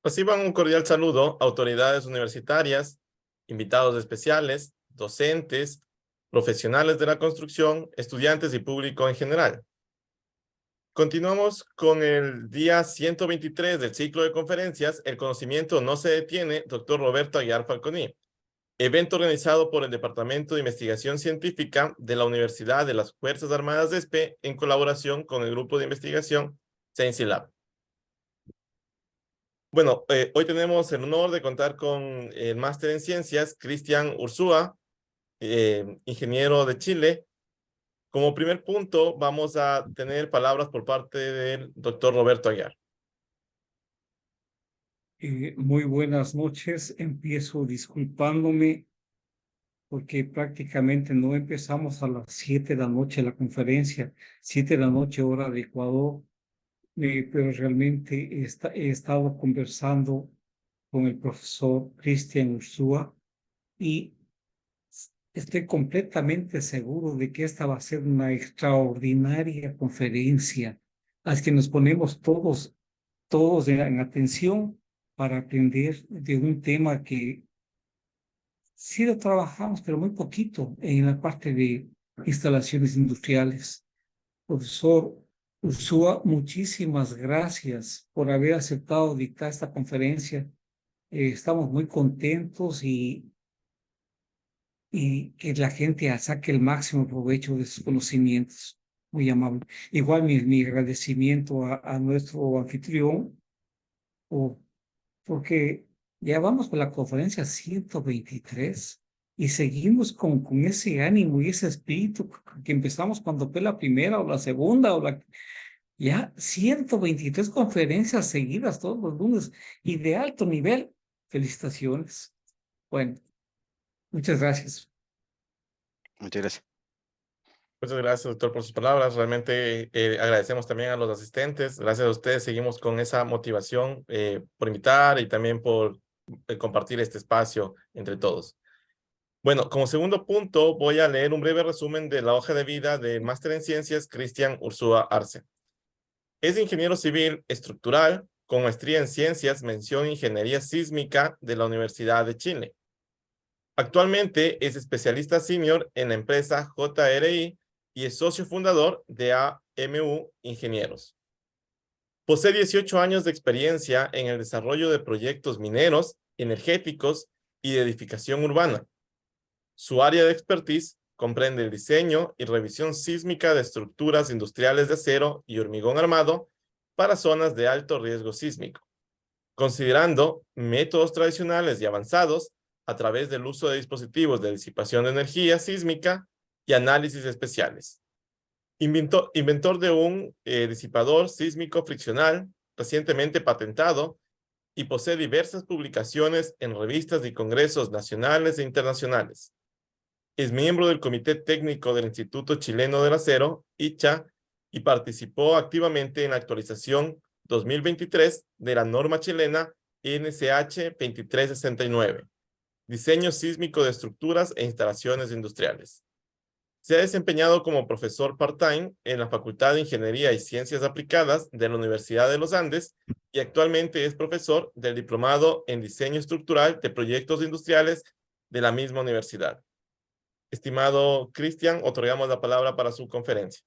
Reciban un cordial saludo autoridades universitarias, invitados especiales, docentes, profesionales de la construcción, estudiantes y público en general. Continuamos con el día 123 del ciclo de conferencias El conocimiento no se detiene, Dr. Roberto Aguiar Falconi. Evento organizado por el Departamento de Investigación Científica de la Universidad de las Fuerzas Armadas de ESPE en colaboración con el grupo de investigación Science Lab. Bueno, hoy tenemos el honor de contar con el máster en ciencias, Cristian Ursúa, ingeniero de Chile. Como primer punto, vamos a tener palabras por parte del doctor Roberto Aguiar. Muy buenas noches. Empiezo disculpándome porque prácticamente no empezamos a las 7 de la noche la conferencia, 7 de la noche hora de Ecuador, pero realmente he estado conversando con el profesor Cristian Ursúa y estoy completamente seguro de que esta va a ser una extraordinaria conferencia, a la que nos ponemos todos en atención para aprender de un tema que sí lo trabajamos, pero muy poquito en la parte de instalaciones industriales. Profesor Ursúa, muchísimas gracias por haber aceptado dictar esta conferencia. Estamos muy contentos y que la gente saque el máximo provecho de sus conocimientos. Muy amable. Igual mi agradecimiento a nuestro anfitrión o porque ya vamos por la conferencia 123 y seguimos con ese ánimo y ese espíritu que empezamos cuando fue la primera o la segunda ya 123 conferencias seguidas todos los lunes y de alto nivel. Felicitaciones. Bueno, muchas gracias. Muchas gracias. Muchas gracias, doctor, por sus palabras. Realmente agradecemos también a los asistentes. Gracias a ustedes seguimos con esa motivación por invitar y también por compartir este espacio entre todos. Bueno, como segundo punto, voy a leer un breve resumen de la hoja de vida del máster en ciencias Cristian Ursúa Arce. Es ingeniero civil estructural con maestría en ciencias, mención ingeniería sísmica de la Universidad de Chile. Actualmente es especialista senior en la empresa JRI y es socio fundador de AMU Ingenieros. Posee 18 años de experiencia en el desarrollo de proyectos mineros, energéticos y de edificación urbana. Su área de expertise comprende el diseño y revisión sísmica de estructuras industriales de acero y hormigón armado para zonas de alto riesgo sísmico, considerando métodos tradicionales y avanzados a través del uso de dispositivos de disipación de energía sísmica y análisis especiales. Inventor de un disipador sísmico friccional recientemente patentado y posee diversas publicaciones en revistas y congresos nacionales e internacionales. Es miembro del Comité Técnico del Instituto Chileno del Acero, ICHA, y participó activamente en la actualización 2023 de la norma chilena NCH 2369, diseño sísmico de estructuras e instalaciones industriales. Se ha desempeñado como profesor part-time en la Facultad de Ingeniería y Ciencias Aplicadas de la Universidad de los Andes y actualmente es profesor del Diplomado en Diseño Estructural de Proyectos Industriales de la misma universidad. Estimado Cristian, otorgamos la palabra para su conferencia.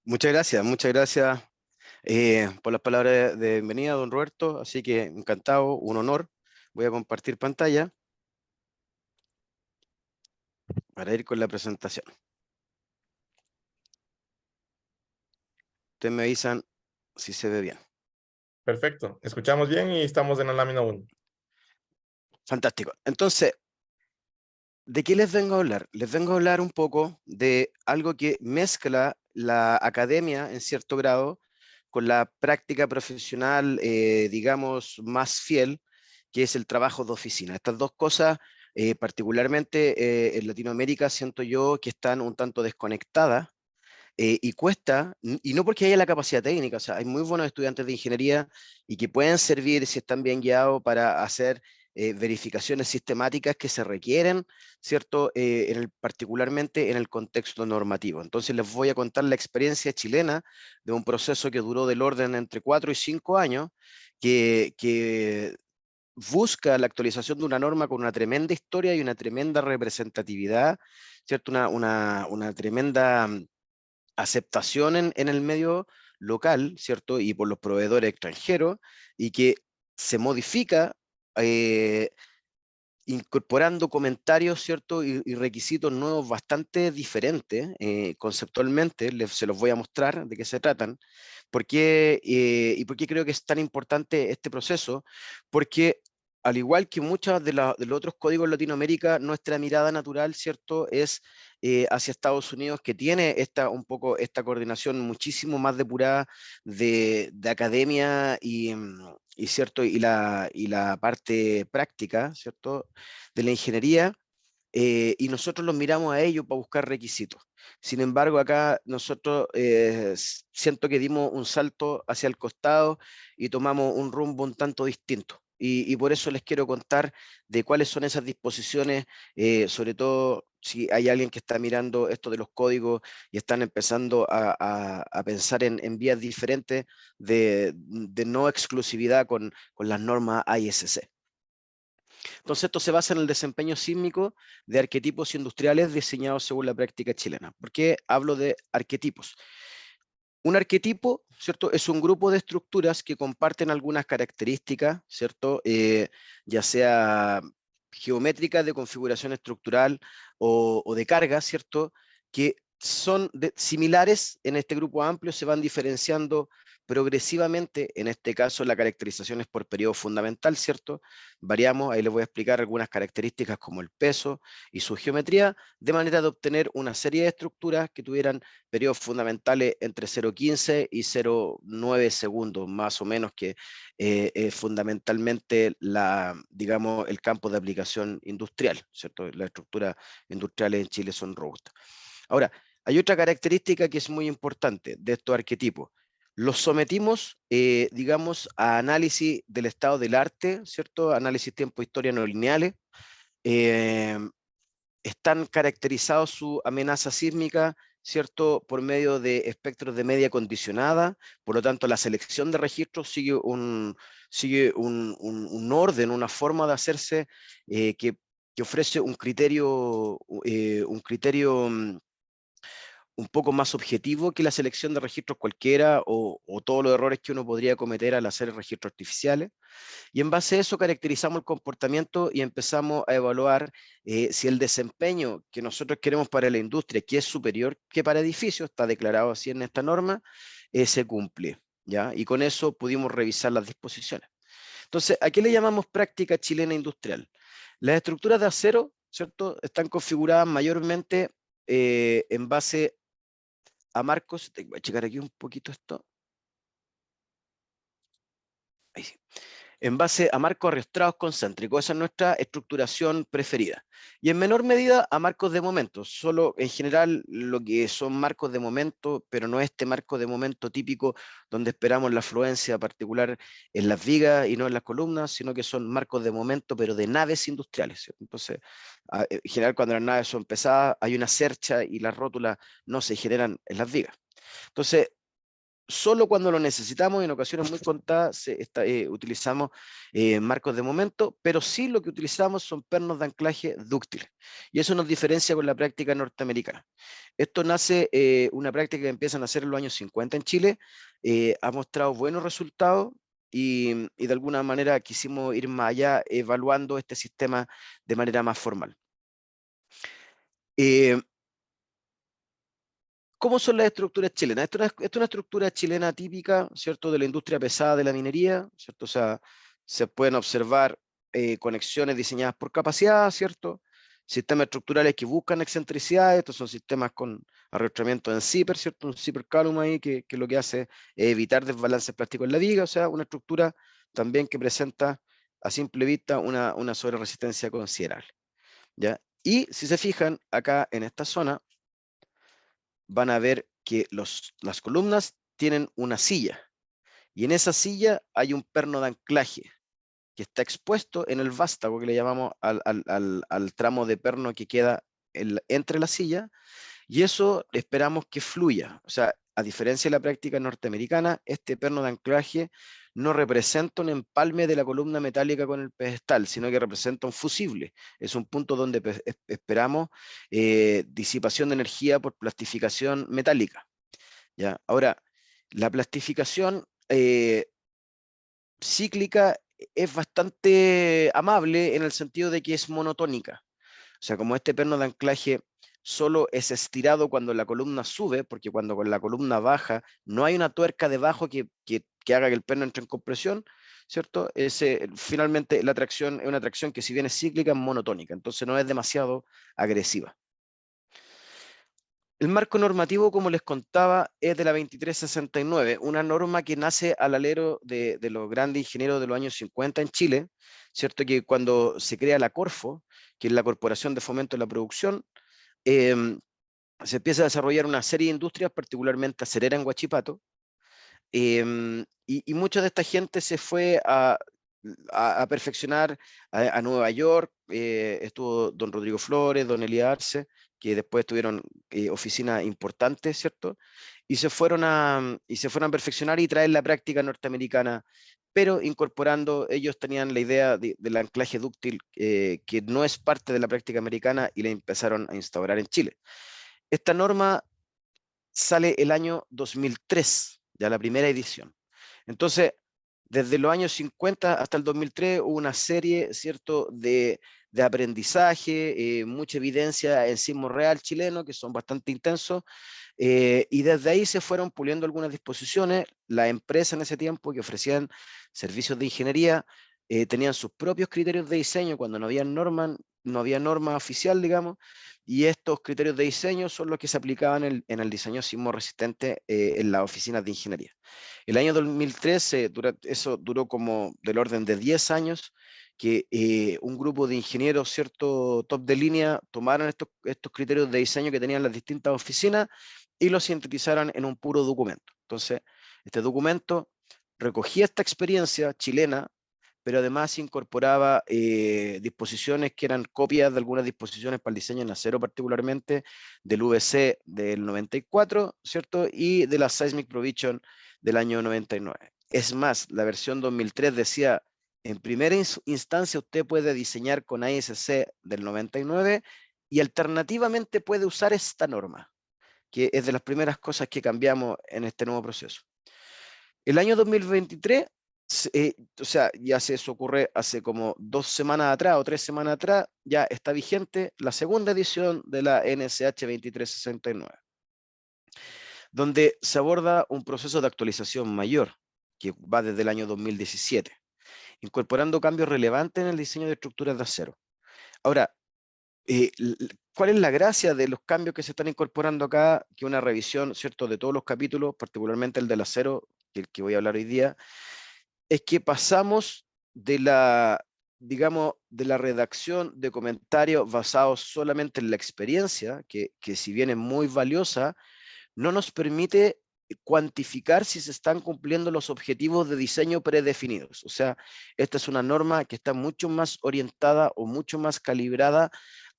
Muchas gracias por las palabras de bienvenida, don Roberto. Así que encantado, un honor. Voy a compartir pantalla para ir con la presentación. Ustedes me avisan si se ve bien. Perfecto, escuchamos bien y estamos en la lámina 1. Fantástico. Entonces, ¿de qué les vengo a hablar? Les vengo a hablar un poco de algo que mezcla la academia en cierto grado con la práctica profesional, digamos, más fiel, que es el trabajo de oficina. Estas dos cosas, particularmente en Latinoamérica, siento yo que están un tanto desconectadas y cuesta, y no porque haya la capacidad técnica, o sea, hay muy buenos estudiantes de ingeniería y que pueden servir, si están bien guiados, para hacer verificaciones sistemáticas que se requieren, ¿cierto? Particularmente en el contexto normativo. Entonces les voy a contar la experiencia chilena de un proceso que duró del orden entre 4 y 5 años, que busca la actualización de una norma con una tremenda historia y una tremenda representatividad, ¿cierto? Una tremenda aceptación en el medio local, ¿cierto? Y por los proveedores extranjeros, y que se modifica incorporando comentarios, ¿cierto? Y requisitos nuevos bastante diferentes conceptualmente. Se los voy a mostrar de qué se tratan. ¿Por qué, y por qué creo que es tan importante este proceso? Porque al igual que muchos de los otros códigos en Latinoamérica, nuestra mirada natural, ¿cierto?, es hacia Estados Unidos, que tiene un poco esta coordinación muchísimo más depurada de academia ¿cierto? Y la parte práctica, ¿cierto?, de la ingeniería, y nosotros los miramos a ellos para buscar requisitos. Sin embargo, acá nosotros siento que dimos un salto hacia el costado y tomamos un rumbo un tanto distinto. Y por eso les quiero contar de cuáles son esas disposiciones, sobre todo si hay alguien que está mirando esto de los códigos y están empezando a pensar en vías diferentes de no exclusividad con las normas ISC. Entonces esto se basa en el desempeño sísmico de arquetipos industriales diseñados según la práctica chilena. ¿Por qué hablo de arquetipos? Un arquetipo, ¿cierto?, es un grupo de estructuras que comparten algunas características, ¿cierto?, ya sea geométricas, de configuración estructural o de carga, ¿cierto?, que son similares en este grupo amplio, se van diferenciando progresivamente. En este caso la caracterización es por periodo fundamental, ¿cierto? Variamos, ahí les voy a explicar algunas características como el peso y su geometría, de manera de obtener una serie de estructuras que tuvieran periodos fundamentales entre 0,15 y 0,9 segundos, más o menos, que fundamentalmente digamos, el campo de aplicación industrial, ¿cierto? Las estructuras industriales en Chile son robustas. Ahora, hay otra característica que es muy importante de estos arquetipos. Los sometimos, digamos, a análisis del estado del arte, ¿cierto? Análisis tiempo-historia no lineales. Están caracterizados su amenaza sísmica, ¿cierto?, por medio de espectros de media condicionada. Por lo tanto, la selección de registros sigue un orden, una forma de hacerse que ofrece un criterio un poco más objetivo que la selección de registros cualquiera o todos los errores que uno podría cometer al hacer registros artificiales. Y en base a eso caracterizamos el comportamiento y empezamos a evaluar si el desempeño que nosotros queremos para la industria, que es superior que para edificios, está declarado así en esta norma, se cumple, ¿ya? Y con eso pudimos revisar las disposiciones. Entonces, ¿a qué le llamamos práctica chilena industrial? Las estructuras de acero, ¿cierto?, están configuradas mayormente en base a marcos. Voy a checar aquí un poquito esto. Ahí sí. En base a marcos arrastrados concéntricos. Esa es nuestra estructuración preferida. Y en menor medida a marcos de momento. Solo en general lo que son marcos de momento, pero no este marco de momento típico donde esperamos la afluencia particular en las vigas y no en las columnas, sino que son marcos de momento, pero de naves industriales, ¿cierto? Entonces, en general cuando las naves son pesadas, hay una cercha y las rótulas no se generan en las vigas. Entonces, solo cuando lo necesitamos, en ocasiones muy contadas, utilizamos marcos de momento, pero sí lo que utilizamos son pernos de anclaje dúctiles. Y eso nos diferencia con la práctica norteamericana. Esto nace, una práctica que empiezan a hacer en los años 50 en Chile, ha mostrado buenos resultados y de alguna manera quisimos ir más allá evaluando este sistema de manera más formal. ¿Cómo son las estructuras chilenas? Esto es una estructura chilena típica, ¿cierto?, de la industria pesada de la minería, ¿cierto? O sea, se pueden observar conexiones diseñadas por capacidad, ¿cierto? Sistemas estructurales que buscan excentricidades. Estos son sistemas con arrastramiento en zipper, ¿cierto? Un zipper column ahí que lo que hace es evitar desbalances plásticos en la viga. O sea, una estructura también que presenta a simple vista una sobreresistencia considerable, ¿ya? Y si se fijan acá en esta zona, van a ver que las columnas tienen una silla, y en esa silla hay un perno de anclaje que está expuesto en el vástago, que le llamamos al tramo de perno que queda entre la silla, y eso esperamos que fluya. O sea, a diferencia de la práctica norteamericana, este perno de anclaje no representa un empalme de la columna metálica con el pedestal, sino que representa un fusible. Es un punto donde esperamos disipación de energía por plastificación metálica. ¿Ya? Ahora, la plastificación cíclica es bastante amable en el sentido de que es monotónica. O sea, como este perno de anclaje solo es estirado cuando la columna sube, porque cuando con la columna baja no hay una tuerca debajo que haga que el perno entre en compresión, ¿cierto? Finalmente la tracción es una tracción que, si bien es cíclica, es monotónica, entonces no es demasiado agresiva. El marco normativo, como les contaba, es de la 2369, una norma que nace al alero de los grandes ingenieros de los años 50 en Chile, ¿cierto? Que cuando se crea la Corfo, que es la Corporación de Fomento de la Producción, se empieza a desarrollar una serie de industrias, particularmente acerera en Huachipato, y mucha de esta gente se fue a perfeccionar a Nueva York. Estuvo don Rodrigo Flores, don Elías Arce, que después tuvieron oficinas importantes, ¿cierto? Y se fueron a perfeccionar y traer la práctica norteamericana, pero incorporando, ellos tenían la idea del anclaje dúctil, que no es parte de la práctica americana, y la empezaron a instaurar en Chile. Esta norma sale el año 2003, ya la primera edición. Entonces, desde los años 50 hasta el 2003 hubo una serie, ¿cierto?, de aprendizaje, mucha evidencia en sismo real chileno, que son bastante intensos, y desde ahí se fueron puliendo algunas disposiciones. Las empresas en ese tiempo que ofrecían servicios de ingeniería tenían sus propios criterios de diseño cuando no había norma oficial, digamos, y estos criterios de diseño son los que se aplicaban en el diseño sismo resistente en las oficinas de ingeniería. El año 2013, eso duró como del orden de 10 años, que un grupo de ingenieros, cierto, top de línea, tomaron estos criterios de diseño que tenían las distintas oficinas y los sintetizaron en un puro documento. Entonces, este documento recogía esta experiencia chilena, pero además incorporaba disposiciones que eran copias de algunas disposiciones para el diseño en acero, particularmente del VC del 94, ¿cierto? Y de la Seismic Provision del año 99. Es más, la versión 2003 decía, en primera instancia usted puede diseñar con ASC del 99 y alternativamente puede usar esta norma, que es de las primeras cosas que cambiamos en este nuevo proceso. El año 2023, o sea, ya eso ocurre hace como 2 semanas atrás o 3 semanas atrás, ya está vigente la segunda edición de la NSH 2369, donde se aborda un proceso de actualización mayor que va desde el año 2017, incorporando cambios relevantes en el diseño de estructuras de acero. Ahora, ¿cuál es la gracia de los cambios que se están incorporando acá? Que una revisión, ¿cierto?, de todos los capítulos, particularmente el del acero, que voy a hablar hoy día, es que pasamos de la, digamos, de la redacción de comentarios basados solamente en la experiencia, que si bien es muy valiosa, no nos permite cuantificar si se están cumpliendo los objetivos de diseño predefinidos. O sea, esta es una norma que está mucho más orientada o mucho más calibrada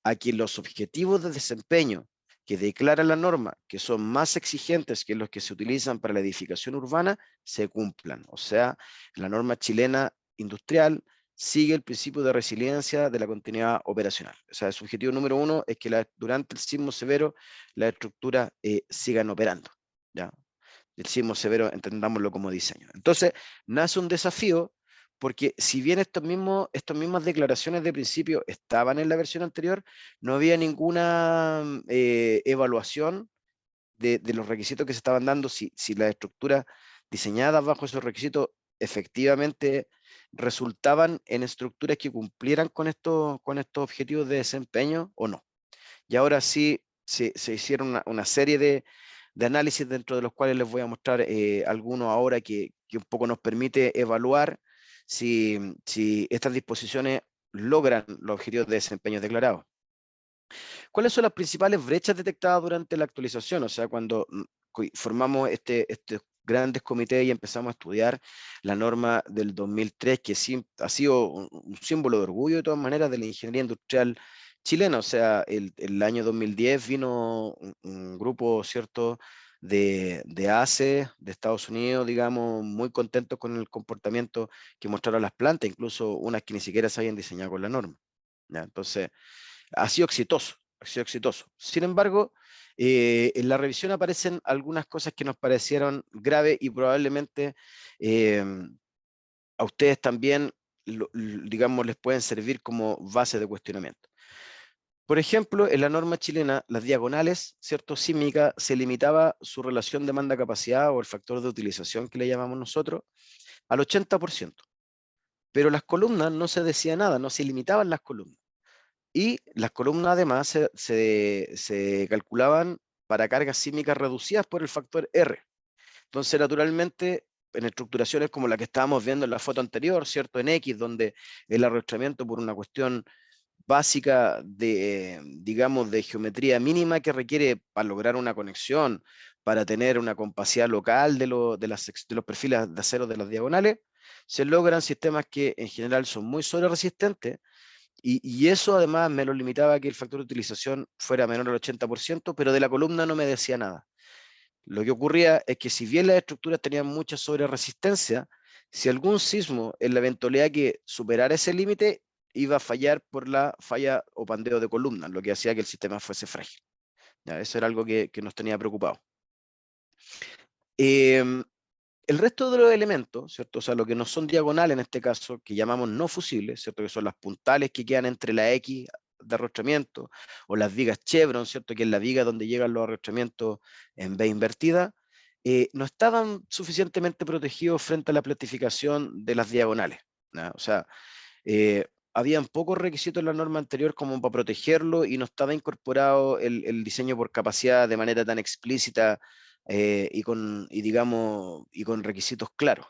a que los objetivos de desempeño que declara la norma, que son más exigentes que los que se utilizan para la edificación urbana, se cumplan. O sea, la norma chilena industrial sigue el principio de resiliencia de la continuidad operacional. O sea, su objetivo número 1 es que durante el sismo severo las estructuras sigan operando, ¿ya? El sismo severo, entendámoslo como diseño. Entonces, nace un desafío, porque si bien estas mismas declaraciones de principio estaban en la versión anterior, no había ninguna evaluación de los requisitos que se estaban dando, si las estructuras diseñadas bajo esos requisitos efectivamente resultaban en estructuras que cumplieran con estos objetivos de desempeño o no. Y ahora sí se hicieron una serie de análisis, dentro de los cuales les voy a mostrar algunos ahora que un poco nos permite evaluar si estas disposiciones logran los objetivos de desempeño declarados. ¿Cuáles son las principales brechas detectadas durante la actualización? O sea, cuando formamos este grandes comités y empezamos a estudiar la norma del 2003, que ha sido un símbolo de orgullo de todas maneras de la ingeniería industrial chilena. O sea, el año 2010 vino un grupo, ¿cierto?, de ACE, de Estados Unidos, digamos, muy contentos con el comportamiento que mostraron las plantas, incluso unas que ni siquiera se habían diseñado con la norma. ¿Ya? Entonces, ha sido exitoso, ha sido exitoso. Sin embargo, en la revisión aparecen algunas cosas que nos parecieron graves y probablemente a ustedes también, digamos, les pueden servir como base de cuestionamiento. Por ejemplo, en la norma chilena, las diagonales, ¿cierto?, sísmica, se limitaba su relación demanda-capacidad o el factor de utilización que le llamamos nosotros al 80%. Pero las columnas no se decía nada, no se limitaban las columnas. Y las columnas además se calculaban para cargas sísmicas reducidas por el factor R. Entonces, naturalmente, en estructuraciones como la que estábamos viendo en la foto anterior, ¿cierto?, en X, donde el arrastramiento por una cuestión básica de, digamos, de geometría mínima que requiere para lograr una conexión, para tener una compacidad local de los perfiles de acero de las diagonales, se logran sistemas que en general son muy resistentes. Y eso además me lo limitaba a que el factor de utilización fuera menor al 80%, pero de la columna no me decía nada. Lo que ocurría es que si bien las estructuras tenían mucha sobreresistencia, si algún sismo en la eventualidad que superara ese límite, iba a fallar por la falla o pandeo de columnas, lo que hacía que el sistema fuese frágil. ¿Ya? Eso era algo que nos tenía preocupado. El resto de los elementos, ¿cierto? O sea, lo que no son diagonales en este caso, que llamamos no fusibles, ¿cierto?, que son las puntales que quedan entre la X de arrastramiento, o las vigas chevron, ¿cierto?, que es la viga donde llegan los arrastramientos en V invertida, no estaban suficientemente protegidos frente a la platificación de las diagonales, ¿no? O sea, habían pocos requisitos en la norma anterior como para protegerlo y no estaba incorporado el diseño por capacidad de manera tan explícita y con requisitos claros.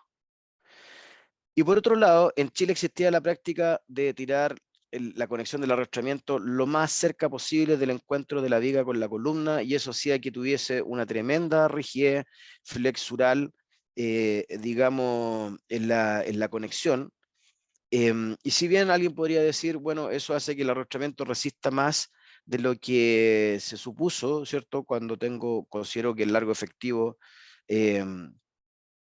Y por otro lado, en Chile existía la práctica de tirar la conexión del arrastramiento lo más cerca posible del encuentro de la viga con la columna, y eso hacía que tuviese una tremenda rigidez flexural, digamos, en la conexión. Y si bien alguien podría decir, bueno, eso hace que el arrastramiento resista más de lo que se supuso, ¿cierto? Cuando considero que el largo efectivo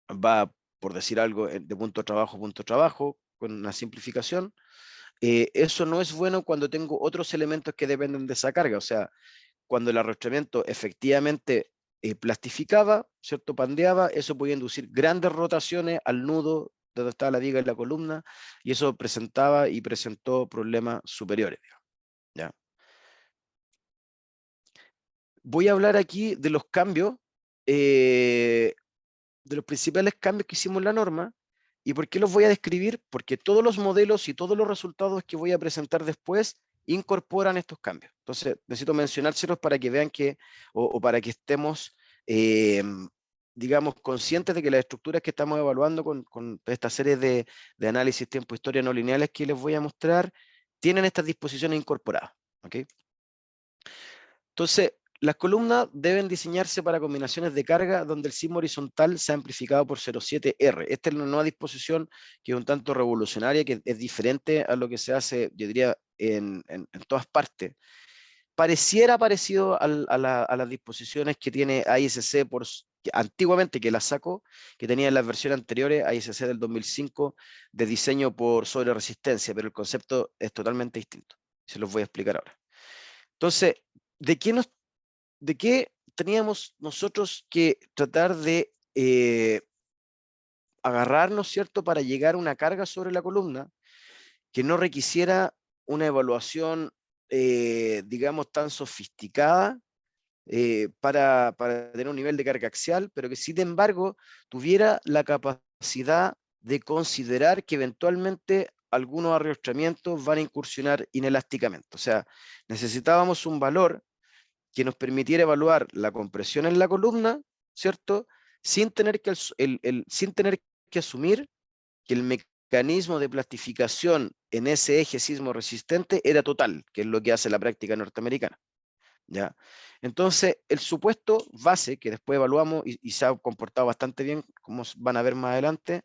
va, por decir algo, de punto a trabajo, con una simplificación. Eso no es bueno cuando tengo otros elementos que dependen de esa carga. O sea, cuando el arrastramiento efectivamente plastificaba, ¿cierto?, pandeaba, eso podía inducir grandes rotaciones al nudo donde estaba la viga y la columna, y eso presentaba y presentó problemas superiores, ¿ya? Voy a hablar aquí de los cambios, de los principales cambios que hicimos en la norma. ¿Y por qué los voy a describir? Porque todos los modelos y todos los resultados que voy a presentar después incorporan estos cambios. Entonces, necesito mencionárselos para que vean o para que estemos, digamos, conscientes de que las estructuras que estamos evaluando con esta serie de análisis tiempo-historia no lineales que les voy a mostrar, tienen estas disposiciones incorporadas. ¿Okay? Entonces, las columnas deben diseñarse para combinaciones de carga donde el sismo horizontal sea amplificado por 0,7R. Esta es una nueva disposición que es un tanto revolucionaria, que es diferente a lo que se hace, yo diría, en todas partes. Pareciera parecido a las disposiciones que tiene AISC antiguamente, que la sacó, que tenía en las versiones anteriores, AISC del 2005, de diseño por sobreresistencia, pero el concepto es totalmente distinto. Se los voy a explicar ahora. Entonces, ¿de qué teníamos nosotros que tratar de agarrarnos, ¿cierto?, para llegar a una carga sobre la columna que no requisiera una evaluación, digamos, tan sofisticada para tener un nivel de carga axial, pero que sin embargo tuviera la capacidad de considerar que eventualmente algunos arrastramientos van a incursionar inelásticamente? O sea, necesitábamos un valor que nos permitiera evaluar la compresión en la columna, ¿cierto?, sin tener que asumir que el mecanismo de plastificación en ese eje sismo resistente era total, que es lo que hace la práctica norteamericana. ¿ya? Entonces, el supuesto base que después evaluamos y se ha comportado bastante bien, como van a ver más adelante,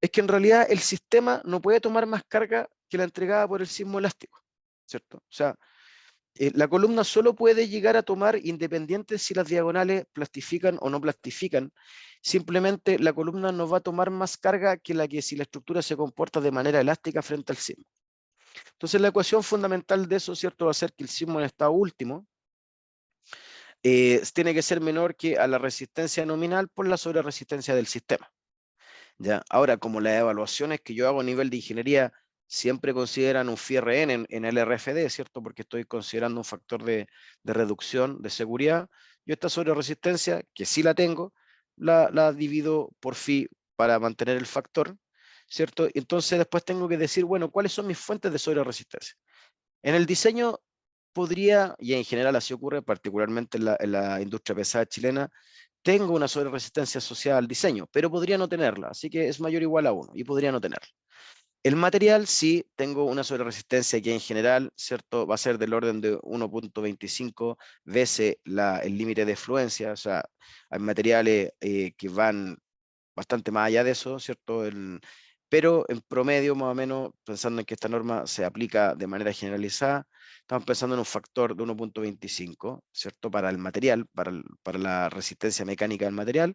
es que en realidad el sistema no puede tomar más carga que la entregada por el sismo elástico, ¿cierto? O sea, la columna solo puede llegar a tomar independiente si las diagonales plastifican o no plastifican. Simplemente la columna no va a tomar más carga que la que si la estructura se comporta de manera elástica frente al sismo. Entonces la ecuación fundamental de eso, ¿cierto?, va a ser que el sismo en estado último tiene que ser menor que a la resistencia nominal por la sobreresistencia del sistema. ¿Ya? Ahora, como las evaluaciones que yo hago a nivel de ingeniería siempre consideran un FIRN en el RFD, ¿cierto? Porque estoy considerando un factor de reducción de seguridad. Yo esta sobreresistencia, que sí la tengo, la divido por phi para mantener el factor, ¿cierto? Entonces después tengo que decir, bueno, ¿cuáles son mis fuentes de sobreresistencia? En el diseño podría, y en general así ocurre, particularmente en la industria pesada chilena, tengo una sobreresistencia asociada al diseño, pero podría no tenerla, así que es mayor o igual a 1 y podría no tenerla. El material sí tengo una sobreresistencia que en general, ¿cierto?, va a ser del orden de 1.25 veces el límite de fluencia, o sea, hay materiales que van bastante más allá de eso, ¿cierto? Pero en promedio, más o menos, pensando en que esta norma se aplica de manera generalizada, estamos pensando en un factor de 1.25, ¿cierto? Para el material, para la resistencia mecánica del material.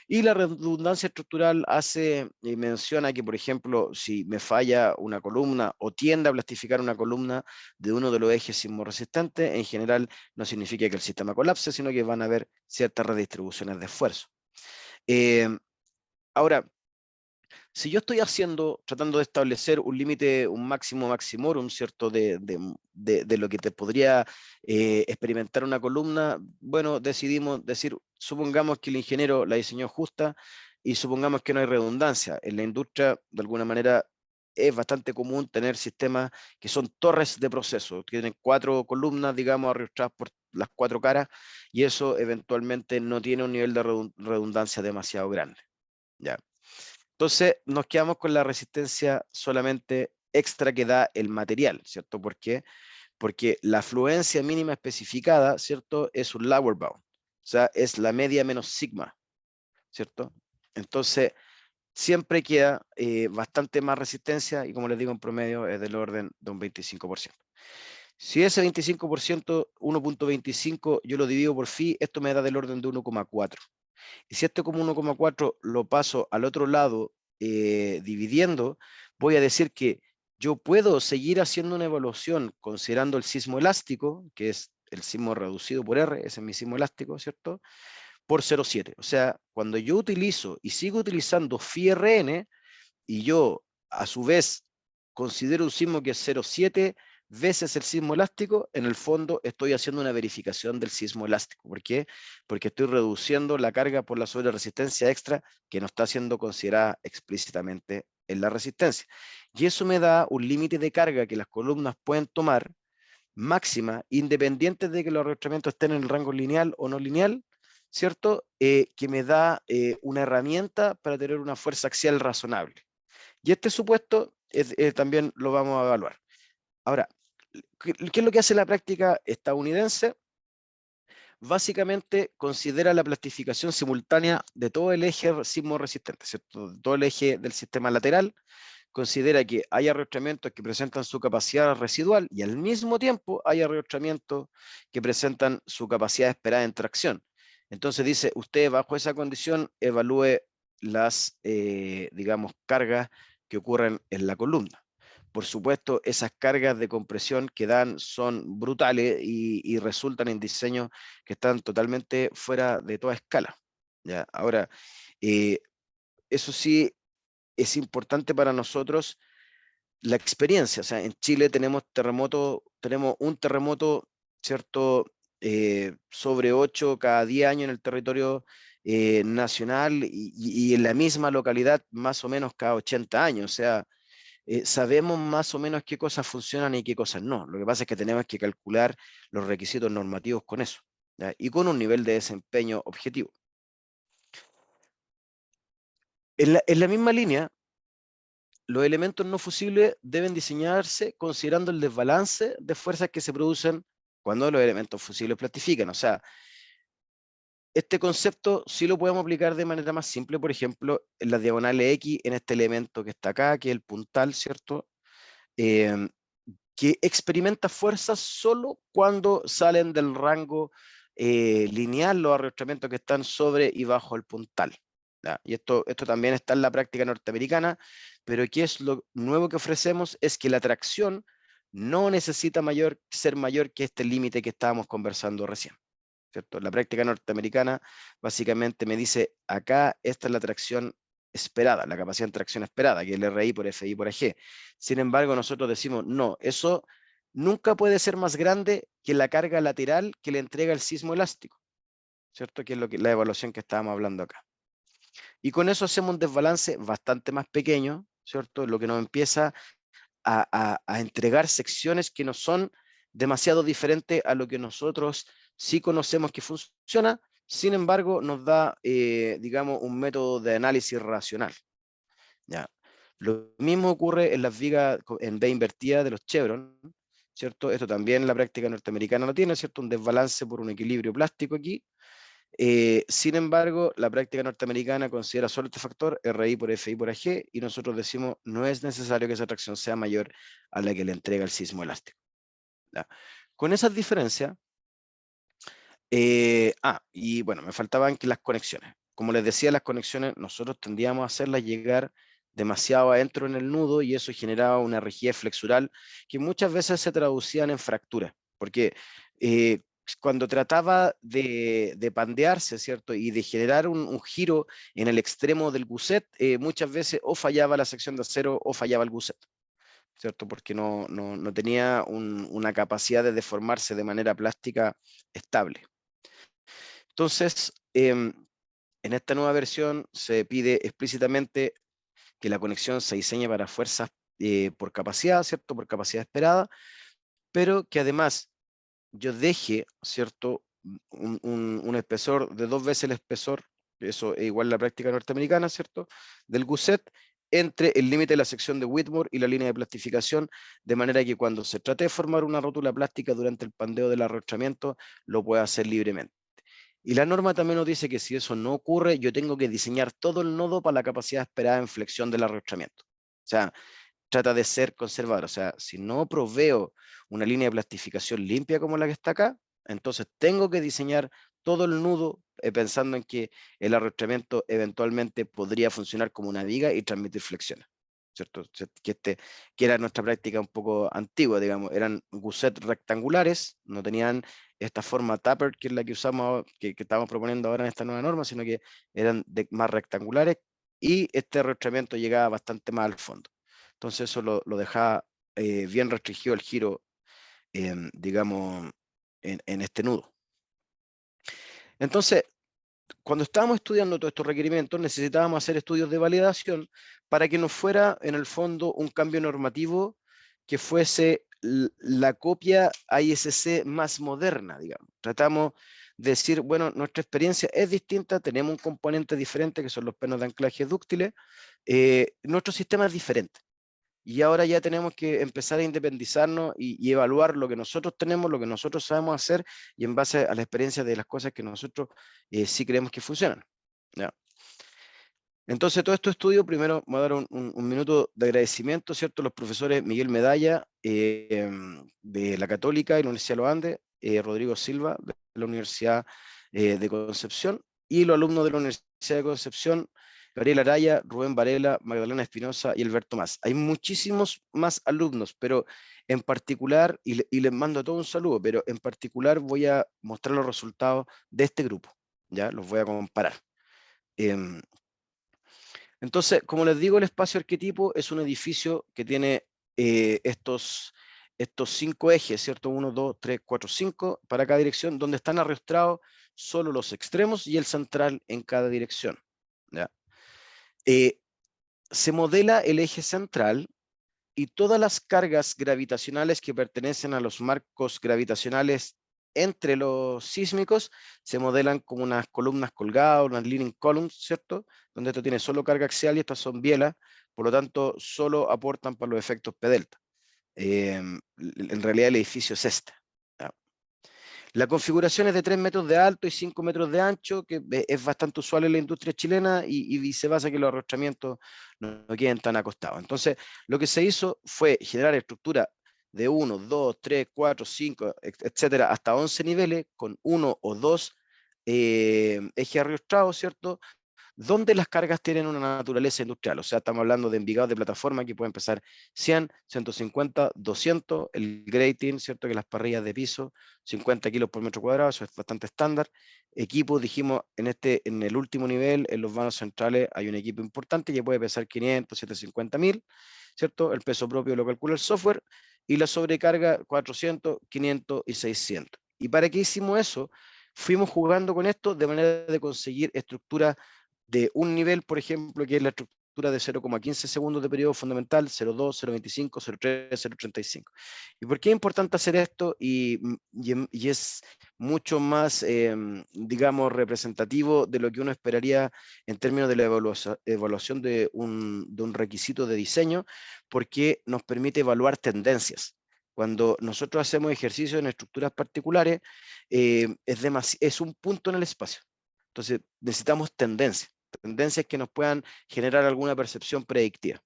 Y la redundancia estructural hace y menciona que, por ejemplo, si me falla una columna o tiende a plastificar una columna de uno de los ejes sismoresistentes, en general no significa que el sistema colapse, sino que van a haber ciertas redistribuciones de esfuerzo. Ahora, si yo estoy tratando de establecer un límite, un máximo maximorum, ¿cierto?, de lo que te podría experimentar una columna, bueno, decidimos decir, supongamos que el ingeniero la diseñó justa y supongamos que no hay redundancia. En la industria, de alguna manera, es bastante común tener sistemas que son torres de proceso, que tienen 4 columnas, digamos, arrastradas por las 4 caras, y eso eventualmente no tiene un nivel de redundancia demasiado grande. ¿Ya? Entonces nos quedamos con la resistencia solamente extra que da el material, ¿cierto? ¿Por qué? Porque la fluencia mínima especificada, ¿cierto?, es un lower bound, o sea, es la media menos sigma, ¿cierto? Entonces siempre queda bastante más resistencia y, como les digo, en promedio es del orden de un 25%. Si ese 25%, 1.25, yo lo divido por phi, esto me da del orden de 1,4. Y si esto como 1,4 lo paso al otro lado dividiendo, voy a decir que yo puedo seguir haciendo una evaluación considerando el sismo elástico, que es el sismo reducido por R, ese es mi sismo elástico, ¿cierto?, por 0,7. O sea, cuando yo utilizo y sigo utilizando FIRN y yo a su vez considero un sismo que es 0,7 veces el sismo elástico, en el fondo estoy haciendo una verificación del sismo elástico. ¿Por qué? Porque estoy reduciendo la carga por la sobreresistencia extra que no está siendo considerada explícitamente en la resistencia. Y eso me da un límite de carga que las columnas pueden tomar máxima, independiente de que los arrastramientos estén en el rango lineal o no lineal, ¿cierto? Que me da una herramienta para tener una fuerza axial razonable. Y este supuesto también lo vamos a evaluar. Ahora, ¿qué es lo que hace la práctica estadounidense? Básicamente considera la plastificación simultánea de todo el eje sismo resistente, ¿cierto? Todo el eje del sistema lateral. Considera que hay arrastramientos que presentan su capacidad residual y al mismo tiempo hay arrastramientos que presentan su capacidad esperada en tracción. Entonces dice, usted bajo esa condición evalúe las, digamos, cargas que ocurren en la columna. Por supuesto, esas cargas de compresión que dan son brutales y resultan en diseños que están totalmente fuera de toda escala. ¿Ya? Ahora, eso sí es importante para nosotros la experiencia. O sea, en Chile tenemos un terremoto, ¿cierto? Sobre 8 cada 10 años en el territorio nacional y en la misma localidad más o menos cada 80 años. O sea, sabemos más o menos qué cosas funcionan y qué cosas no. Lo que pasa es que tenemos que calcular los requisitos normativos con eso, ¿ya? Y con un nivel de desempeño objetivo. En la misma línea, los elementos no fusibles deben diseñarse considerando el desbalance de fuerzas que se producen cuando los elementos fusibles plastifican. O sea, este concepto sí lo podemos aplicar de manera más simple, por ejemplo, en las diagonales X, en este elemento que está acá, que es el puntal, ¿cierto? Que experimenta fuerzas solo cuando salen del rango lineal los arrastramientos que están sobre y bajo el puntal. ¿Ya? Y esto también está en la práctica norteamericana, pero aquí es lo nuevo que ofrecemos, es que la tracción no necesita ser mayor que este límite que estábamos conversando recién. ¿Cierto? La práctica norteamericana básicamente me dice, acá esta es la tracción esperada, la capacidad de tracción esperada, que es el RI por FI por AG. Sin embargo, nosotros decimos, no, eso nunca puede ser más grande que la carga lateral que le entrega el sismo elástico, ¿cierto? Que es la evaluación que estábamos hablando acá. Y con eso hacemos un desbalance bastante más pequeño, ¿cierto? Lo que nos empieza a entregar secciones que no son demasiado diferentes a lo que nosotros sí conocemos que funciona, sin embargo nos da, digamos, un método de análisis racional. ¿Ya? Lo mismo ocurre en las vigas en B invertida de los Chevron, ¿cierto? Esto también la práctica norteamericana lo tiene, ¿cierto? Un desbalance por un equilibrio plástico aquí. Sin embargo, la práctica norteamericana considera solo este factor, RI por FI por AG, y nosotros decimos no es necesario que esa tracción sea mayor a la que le entrega el sismo elástico. ¿Ya? Con esas diferencias, y bueno, me faltaban que las conexiones. Como les decía, las conexiones nosotros tendíamos a hacerlas llegar demasiado adentro en el nudo y eso generaba una rigidez flexural que muchas veces se traducían en fracturas, porque cuando trataba de pandearse, ¿cierto? Y de generar un giro en el extremo del gusset, muchas veces o fallaba la sección de acero o fallaba el gusset, ¿cierto? Porque no tenía una capacidad de deformarse de manera plástica estable. Entonces, en esta nueva versión se pide explícitamente que la conexión se diseñe para fuerzas por capacidad, ¿cierto? Por capacidad esperada, pero que además yo deje, ¿cierto? Un espesor de 2 veces el espesor, eso es igual a la práctica norteamericana, ¿cierto? Del gusset, entre el límite de la sección de Whitmore y la línea de plastificación, de manera que cuando se trate de formar una rótula plástica durante el pandeo del arrastramiento, lo pueda hacer libremente. Y la norma también nos dice que si eso no ocurre, yo tengo que diseñar todo el nodo para la capacidad esperada en flexión del arrastramiento. O sea, trata de ser conservador. O sea, si no proveo una línea de plastificación limpia como la que está acá, entonces tengo que diseñar todo el nudo pensando en que el arrastramiento eventualmente podría funcionar como una viga y transmitir flexiones. ¿Cierto? Que era nuestra práctica un poco antigua, digamos, eran gussets rectangulares, no tenían esta forma taper que es la que usamos, que estamos proponiendo ahora en esta nueva norma, sino que eran más rectangulares y este arrastramiento llegaba bastante más al fondo. Entonces eso lo dejaba bien restringido el giro, digamos, en este nudo. Entonces, cuando estábamos estudiando todos estos requerimientos, necesitábamos hacer estudios de validación para que nos fuera, en el fondo, un cambio normativo que fuese la copia ISC más moderna, digamos. Tratamos de decir, bueno, nuestra experiencia es distinta, tenemos un componente diferente, que son los penos de anclaje dúctiles, nuestro sistema es diferente. Y ahora ya tenemos que empezar a independizarnos y evaluar lo que nosotros tenemos, lo que nosotros sabemos hacer, y en base a la experiencia de las cosas que nosotros sí creemos que funcionan. ¿Ya? Entonces, todo este estudio, primero voy a dar un minuto de agradecimiento, ¿cierto? Los profesores Miguel Medalla, de la Católica y la Universidad de los Andes, Rodrigo Silva, de la Universidad de Concepción, y los alumnos de la Universidad de Concepción, Gabriel Araya, Rubén Varela, Magdalena Espinosa y Alberto Más. Hay muchísimos más alumnos, pero en particular, y les mando a todos un saludo, pero en particular voy a mostrar los resultados de este grupo, ¿ya? Los voy a comparar. Entonces, como les digo, el espacio arquetipo es un edificio que tiene estos 5 ejes, ¿cierto? 1, 2, 3, 4, 5 para cada dirección, donde están arrastrados solo los extremos y el central en cada dirección. ¿Ya? Se modela el eje central y todas las cargas gravitacionales que pertenecen a los marcos gravitacionales entre los sísmicos se modelan como unas columnas colgadas, unas leaning columns, ¿cierto? Donde esto tiene solo carga axial y estas son bielas, por lo tanto solo aportan para los efectos P delta. En realidad el edificio es este. ¿Ya? La configuración es de 3 metros de alto y 5 metros de ancho, que es bastante usual en la industria chilena y se basa que los arrostramientos no queden tan acostados. Entonces, lo que se hizo fue generar estructura de 1, 2, 3, 4, 5, etcétera, hasta 11 niveles con 1 o 2 ejes arrostrados, ¿cierto? Donde las cargas tienen una naturaleza industrial, o sea, estamos hablando de envigados de plataforma que pueden pesar 100, 150, 200, el grating, ¿cierto? Que las parrillas de piso, 50 kilos por metro cuadrado, eso es bastante estándar. Equipos, dijimos, en el último nivel, en los vanos centrales, hay un equipo importante que puede pesar 500, 750 mil, ¿cierto? El peso propio lo calcula el software, y la sobrecarga 400, 500 y 600. ¿Y para qué hicimos eso? Fuimos jugando con esto de manera de conseguir estructuras de un nivel, por ejemplo, que es la estructura de 0,15 segundos de periodo fundamental, 0,2, 0,25, 0,3, 0,35. ¿Y por qué es importante hacer esto? Y es mucho más, digamos, representativo de lo que uno esperaría en términos de la evaluación de un requisito de diseño, porque nos permite evaluar tendencias. Cuando nosotros hacemos ejercicios en estructuras particulares, es un punto en el espacio. Entonces, necesitamos tendencias que nos puedan generar alguna percepción predictiva.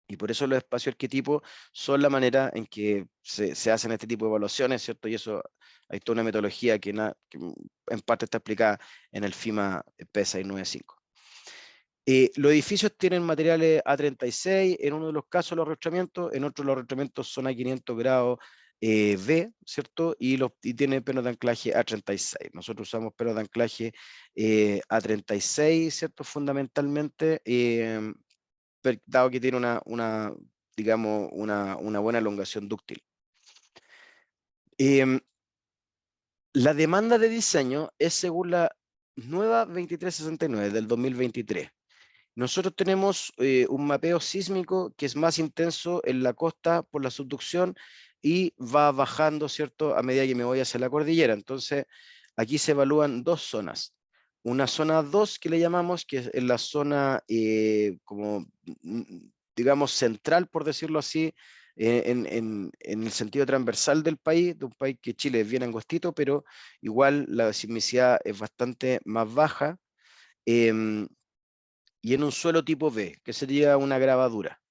Y por eso los espacios arquetipos son la manera en que se hacen este tipo de evaluaciones, ¿cierto? Y eso hay toda una metodología que en parte está explicada en el FIMA P695. Los edificios tienen materiales A36, en uno de los casos los arrostramientos, en otros los arrostramientos son a 500 grados V, ¿cierto? Y tiene penos de anclaje A36. Nosotros usamos penos de anclaje A36, ¿cierto? Fundamentalmente, dado que tiene digamos, una buena elongación dúctil. La demanda de diseño es según la nueva 2369 del 2023. Nosotros tenemos un mapeo sísmico que es más intenso en la costa por la subducción y va bajando, ¿cierto?, a medida que me voy hacia la cordillera. Entonces, aquí se evalúan dos zonas. Una zona 2 que le llamamos, que es en la zona como, digamos, central, por decirlo así, en el sentido transversal del país, de un país que Chile es bien angostito, pero igual la sismicidad es bastante más baja. Y en un suelo tipo B, que sería una grabadura.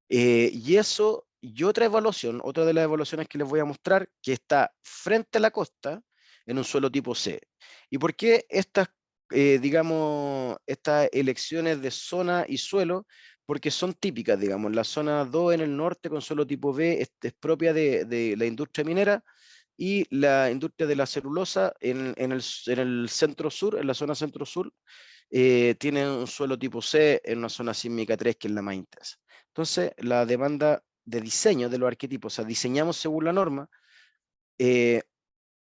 Y eso, y otra evaluación, otra de las evaluaciones que les voy a mostrar, que está frente a la costa, en un suelo tipo C. ¿Y por qué estas, digamos, estas elecciones de zona y suelo? Porque son típicas, digamos. La zona 2 en el norte con suelo tipo B es propia de la industria minera, y la industria de la celulosa en el centro sur, en la zona centro sur, tiene un suelo tipo C en una zona sísmica 3, que es la más intensa. Entonces, la demanda de diseño de los arquetipos, o sea, diseñamos según la norma, es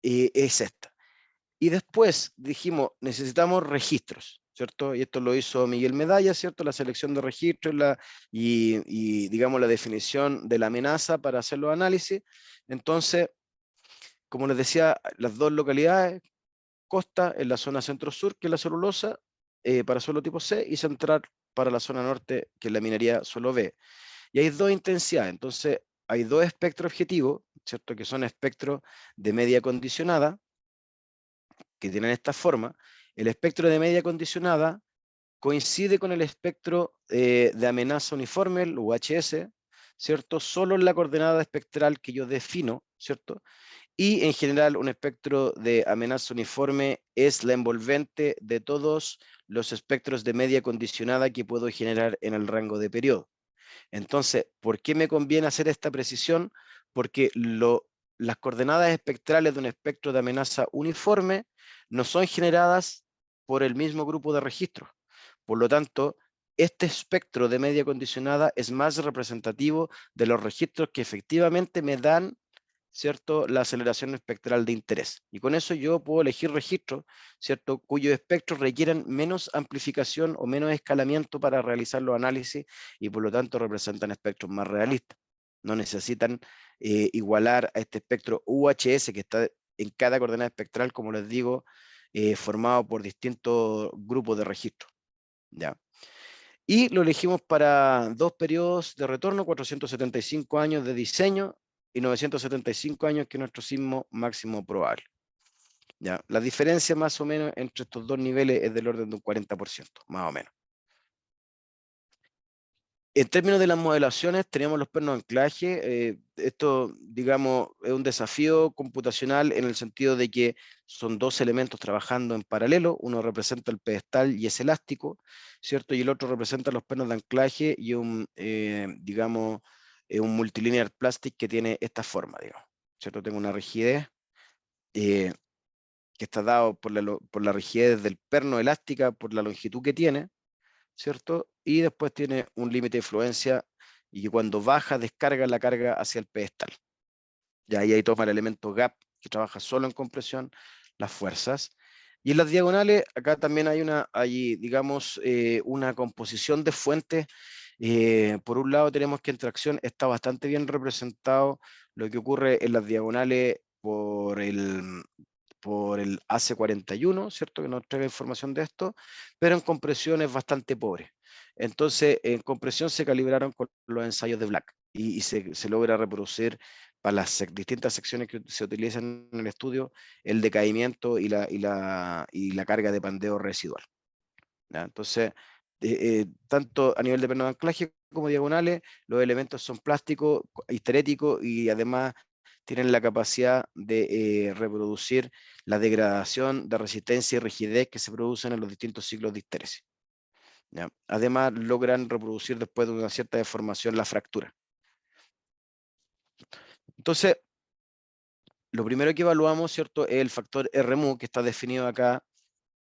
esta. Y después dijimos, necesitamos registros, ¿cierto? Y esto lo hizo Miguel Medalla, ¿cierto? La selección de registros y digamos, la definición de la amenaza para hacer los análisis. Entonces, como les decía, las dos localidades, costa en la zona centro-sur, que es la celulosa, para suelo tipo C, y central para la zona norte, que es la minería suelo B. Y hay dos intensidades, entonces hay dos espectros objetivos, ¿cierto? Que son espectros de media condicionada, que tienen esta forma. El espectro de media condicionada coincide con el espectro de amenaza uniforme, el UHS, ¿cierto? Solo en la coordenada espectral que yo defino, ¿cierto? Y en general un espectro de amenaza uniforme es la envolvente de todos los espectros de media condicionada que puedo generar en el rango de periodo. Entonces, ¿por qué me conviene hacer esta precisión? Porque las coordenadas espectrales de un espectro de amenaza uniforme no son generadas por el mismo grupo de registros. Por lo tanto, este espectro de media condicionada es más representativo de los registros que efectivamente me dan, ¿cierto?, la aceleración espectral de interés. Y con eso yo puedo elegir registros, ¿cierto?, cuyos espectros requieren menos amplificación o menos escalamiento para realizar los análisis, y por lo tanto representan espectros más realistas. No necesitan igualar a este espectro UHS que está en cada coordenada espectral, como les digo, formado por distintos grupos de registros. ¿Ya? Y lo elegimos para dos periodos de retorno, 475 años de diseño y 975 años, que es nuestro sismo máximo probable. ¿ya? La diferencia más o menos entre estos dos niveles es del orden de un 40%, más o menos. En términos de las modelaciones, tenemos los pernos de anclaje. Esto, digamos, es un desafío computacional en el sentido de que son dos elementos trabajando en paralelo. Uno representa el pedestal y es elástico, ¿cierto? Y el otro representa los pernos de anclaje y digamos, un multilinear plastic que tiene esta forma, digamos, ¿cierto? Tengo una rigidez que está dado por la rigidez del perno elástica, por la longitud que tiene, ¿cierto? Y después tiene un límite de fluencia y cuando baja, descarga la carga hacia el pedestal. Ya ahí toma el elemento gap, que trabaja solo en compresión, las fuerzas. Y en las diagonales, acá también hay digamos, una composición de fuentes. Por un lado tenemos que en tracción está bastante bien representado lo que ocurre en las diagonales por el AC41, ¿cierto? Que nos entrega información de esto, pero en compresión es bastante pobre. Entonces, en compresión se calibraron con los ensayos de Black y se logra reproducir para las distintas secciones que se utilizan en el estudio el decaimiento y la carga de pandeo residual, ¿ya? Entonces, tanto a nivel de perno de anclaje como diagonales, los elementos son plásticos, histeréticos y además tienen la capacidad de reproducir la degradación de resistencia y rigidez que se producen en los distintos ciclos de histéresis, ¿ya? Además, logran reproducir después de una cierta deformación la fractura. Entonces, lo primero que evaluamos, ¿cierto?, es el factor RMU, que está definido acá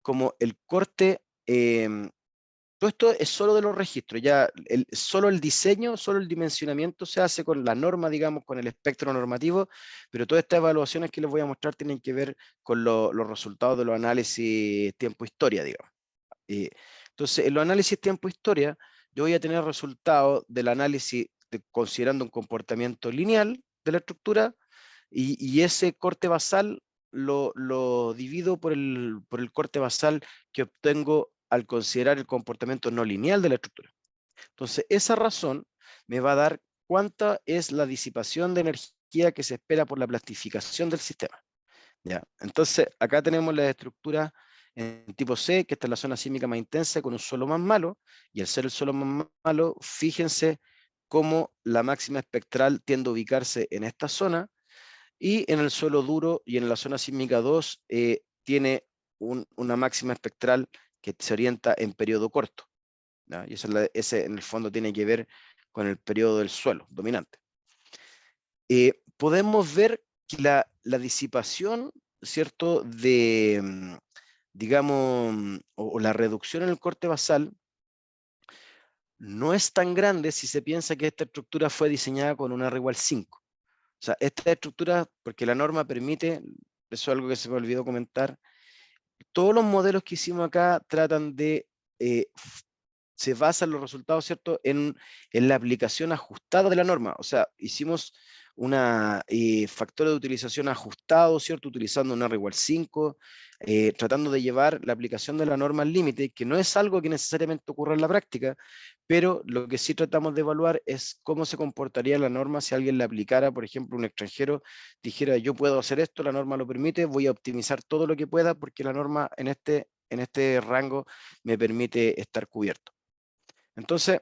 como el corte. Todo esto es solo de los registros, ya solo el diseño, solo el dimensionamiento se hace con la norma, digamos, con el espectro normativo, pero todas estas evaluaciones que les voy a mostrar tienen que ver con los resultados de los análisis tiempo-historia, digamos. Entonces, en los análisis tiempo-historia, yo voy a tener resultados del análisis considerando un comportamiento lineal de la estructura, y ese corte basal lo divido por el corte basal que obtengo al considerar el comportamiento no lineal de la estructura. Entonces, esa razón me va a dar cuánta es la disipación de energía que se espera por la plastificación del sistema, ¿ya? Entonces, acá tenemos la estructura en tipo C, que está en la zona sísmica más intensa, con un suelo más malo, y al ser el suelo más malo, fíjense cómo la máxima espectral tiende a ubicarse en esta zona, y en el suelo duro y en la zona sísmica 2 tiene una máxima espectral que se orienta en periodo corto, ¿ya? Y ese en el fondo tiene que ver con el periodo del suelo dominante. Podemos ver que la disipación, ¿cierto?, digamos, o la reducción en el corte basal no es tan grande si se piensa que esta estructura fue diseñada con un R igual 5. O sea, esta estructura, porque la norma permite, eso es algo que se me olvidó comentar, todos los modelos que hicimos acá tratan de, se basan los resultados, ¿cierto?, en la aplicación ajustada de la norma. O sea, hicimos una factor de utilización ajustado, ¿cierto?, utilizando un R igual 5, tratando de llevar la aplicación de la norma al límite, que no es algo que necesariamente ocurra en la práctica, pero lo que sí tratamos de evaluar es cómo se comportaría la norma si alguien la aplicara, por ejemplo, un extranjero dijera, yo puedo hacer esto, la norma lo permite, voy a optimizar todo lo que pueda porque la norma en este rango me permite estar cubierto. Entonces,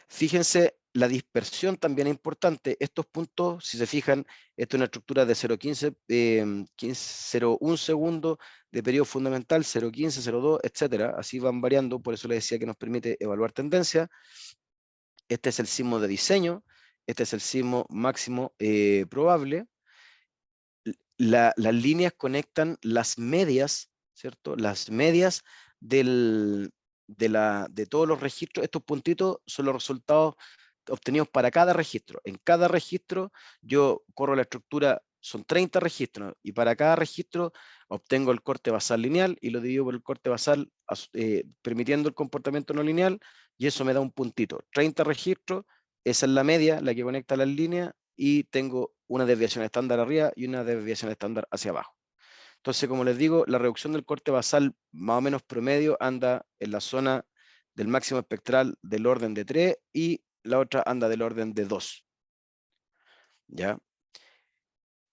fíjense, la dispersión también es importante. Estos puntos, si se fijan, esto es una estructura de 0,15, 0,1 segundo de periodo fundamental, 0,15, 0,2, etcétera. Así van variando, por eso les decía que nos permite evaluar tendencia. Este es el sismo de diseño, este es el sismo máximo probable. Las líneas conectan las medias, ¿cierto? Las medias de todos los registros. Estos puntitos son los resultados obtenidos para cada registro. En cada registro yo corro la estructura, son 30 registros, y para cada registro obtengo el corte basal lineal y lo divido por el corte basal permitiendo el comportamiento no lineal, y eso me da un puntito. 30 registros, esa es la media, la que conecta las líneas, y tengo una desviación estándar arriba y una desviación estándar hacia abajo. Entonces, como les digo, la reducción del corte basal más o menos promedio anda en la zona del máximo espectral del orden de 3 y la otra anda del orden de 2. ¿Ya?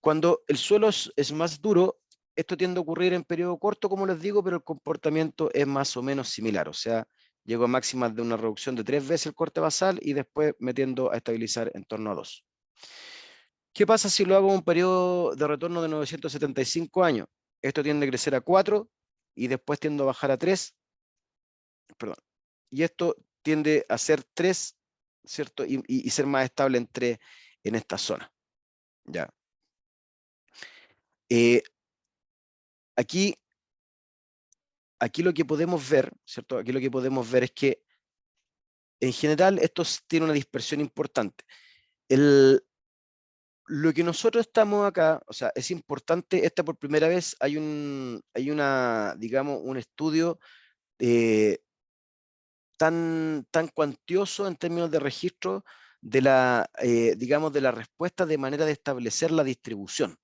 Cuando el suelo es más duro, esto tiende a ocurrir en periodo corto, como les digo, pero el comportamiento es más o menos similar. O sea, llego a máximas de una reducción de 3 veces el corte basal y después me tiendo a estabilizar en torno a 2. ¿Qué pasa si lo hago en un periodo de retorno de 975 años? Esto tiende a crecer a 4 y después tiendo a bajar a 3. Perdón. Y esto tiende a ser 3, ¿cierto? Y ser más estable en 3 en esta zona. ¿Ya? Aquí lo que podemos ver, ¿cierto? Aquí lo que podemos ver es que en general esto tiene una dispersión importante. Lo que nosotros estamos acá, o sea, es importante, por primera vez hay digamos, un estudio tan cuantioso en términos de registro de digamos, de la respuesta de manera de establecer la distribución.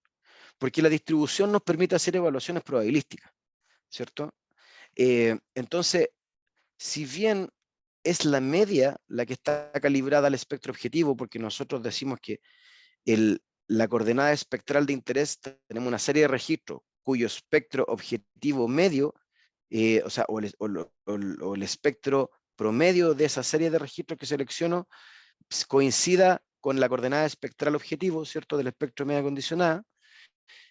Porque la distribución nos permite hacer evaluaciones probabilísticas, ¿cierto? Entonces, si bien es la media la que está calibrada al espectro objetivo, porque nosotros decimos que la coordenada espectral de interés, tenemos una serie de registros cuyo espectro objetivo medio, o sea, o el espectro promedio de esa serie de registros que selecciono coincida con la coordenada espectral objetivo, ¿cierto?, del espectro media condicionada.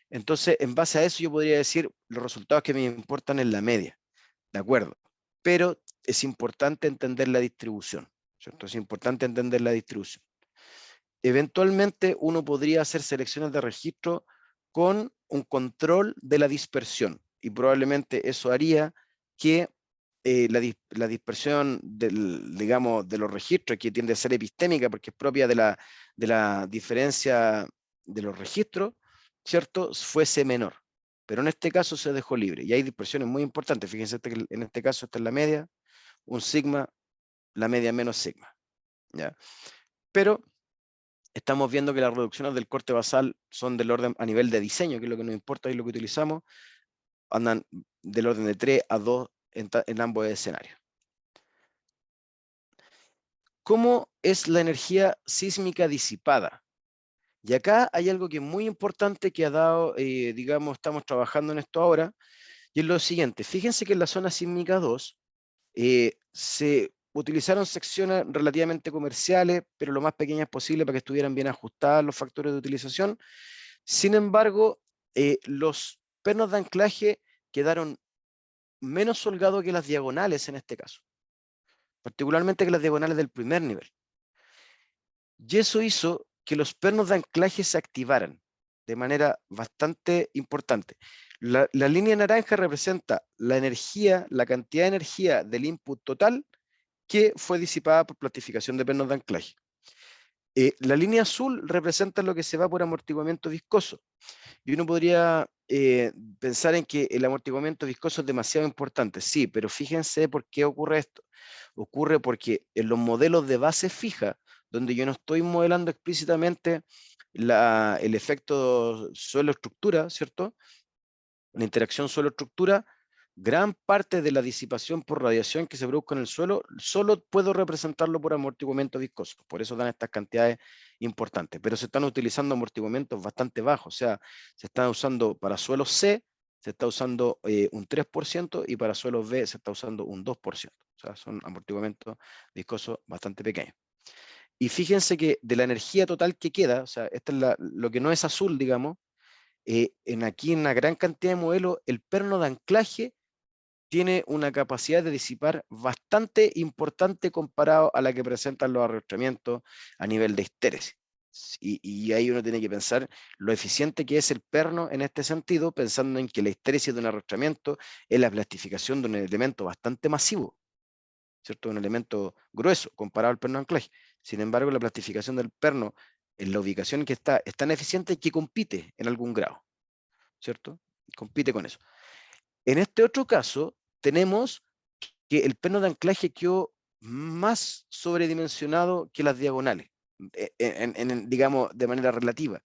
Entonces, en base a eso yo podría decir los resultados que me importan en la media, ¿de acuerdo? Pero es importante entender la distribución, ¿cierto? Es importante entender la distribución. Eventualmente uno podría hacer selecciones de registro con un control de la dispersión y probablemente eso haría que la dispersión digamos, de los registros, que tiende a ser epistémica porque es propia de la diferencia de los registros, ¿cierto?, fuese menor. Pero en este caso se dejó libre y hay dispersiones muy importantes. Fíjense que en este caso esta es la media, un sigma, la media menos sigma, ¿ya? Pero estamos viendo que las reducciones del corte basal son del orden a nivel de diseño, que es lo que nos importa y lo que utilizamos, andan del orden de 3 a 2 en ambos escenarios. ¿Cómo es la energía sísmica disipada? Y acá hay algo que es muy importante que ha dado, digamos, estamos trabajando en esto ahora, y es lo siguiente. Fíjense que en la zona sísmica 2 se utilizaron secciones relativamente comerciales, pero lo más pequeñas posible para que estuvieran bien ajustadas los factores de utilización. Sin embargo, los pernos de anclaje quedaron menos holgados que las diagonales en este caso, particularmente que las diagonales del primer nivel. Y eso hizo que los pernos de anclaje se activaran de manera bastante importante. La línea naranja representa la energía, la cantidad de energía del input total que fue disipada por planificación de pernos de anclaje. La línea azul representa lo que se va por amortiguamiento viscoso. Y uno podría pensar en que el amortiguamiento viscoso es demasiado importante. Sí, pero fíjense por qué ocurre esto. Ocurre porque en los modelos de base fija, donde yo no estoy modelando explícitamente el efecto suelo-estructura, ¿cierto?, la interacción suelo-estructura, gran parte de la disipación por radiación que se produce en el suelo, solo puedo representarlo por amortiguamiento viscoso. Por eso dan estas cantidades importantes. Pero se están utilizando amortiguamientos bastante bajos. O sea, se está usando para suelos C, se está usando un 3% y para suelos B se está usando un 2%. O sea, son amortiguamientos viscosos bastante pequeños. Y fíjense que de la energía total que queda, o sea, esta es lo que no es azul, digamos, aquí en una gran cantidad de modelos, el perno de anclaje tiene una capacidad de disipar bastante importante comparado a la que presentan los arrastramientos a nivel de histéresis. Y ahí uno tiene que pensar lo eficiente que es el perno en este sentido, pensando en que la histéresis de un arrastramiento es la plastificación de un elemento bastante masivo, ¿cierto? Un elemento grueso comparado al perno de anclaje. Sin embargo, la plastificación del perno en la ubicación que está es tan eficiente que compite en algún grado, ¿cierto? Compite con eso. En este otro caso, tenemos que el perno de anclaje quedó más sobredimensionado que las diagonales, digamos, de manera relativa,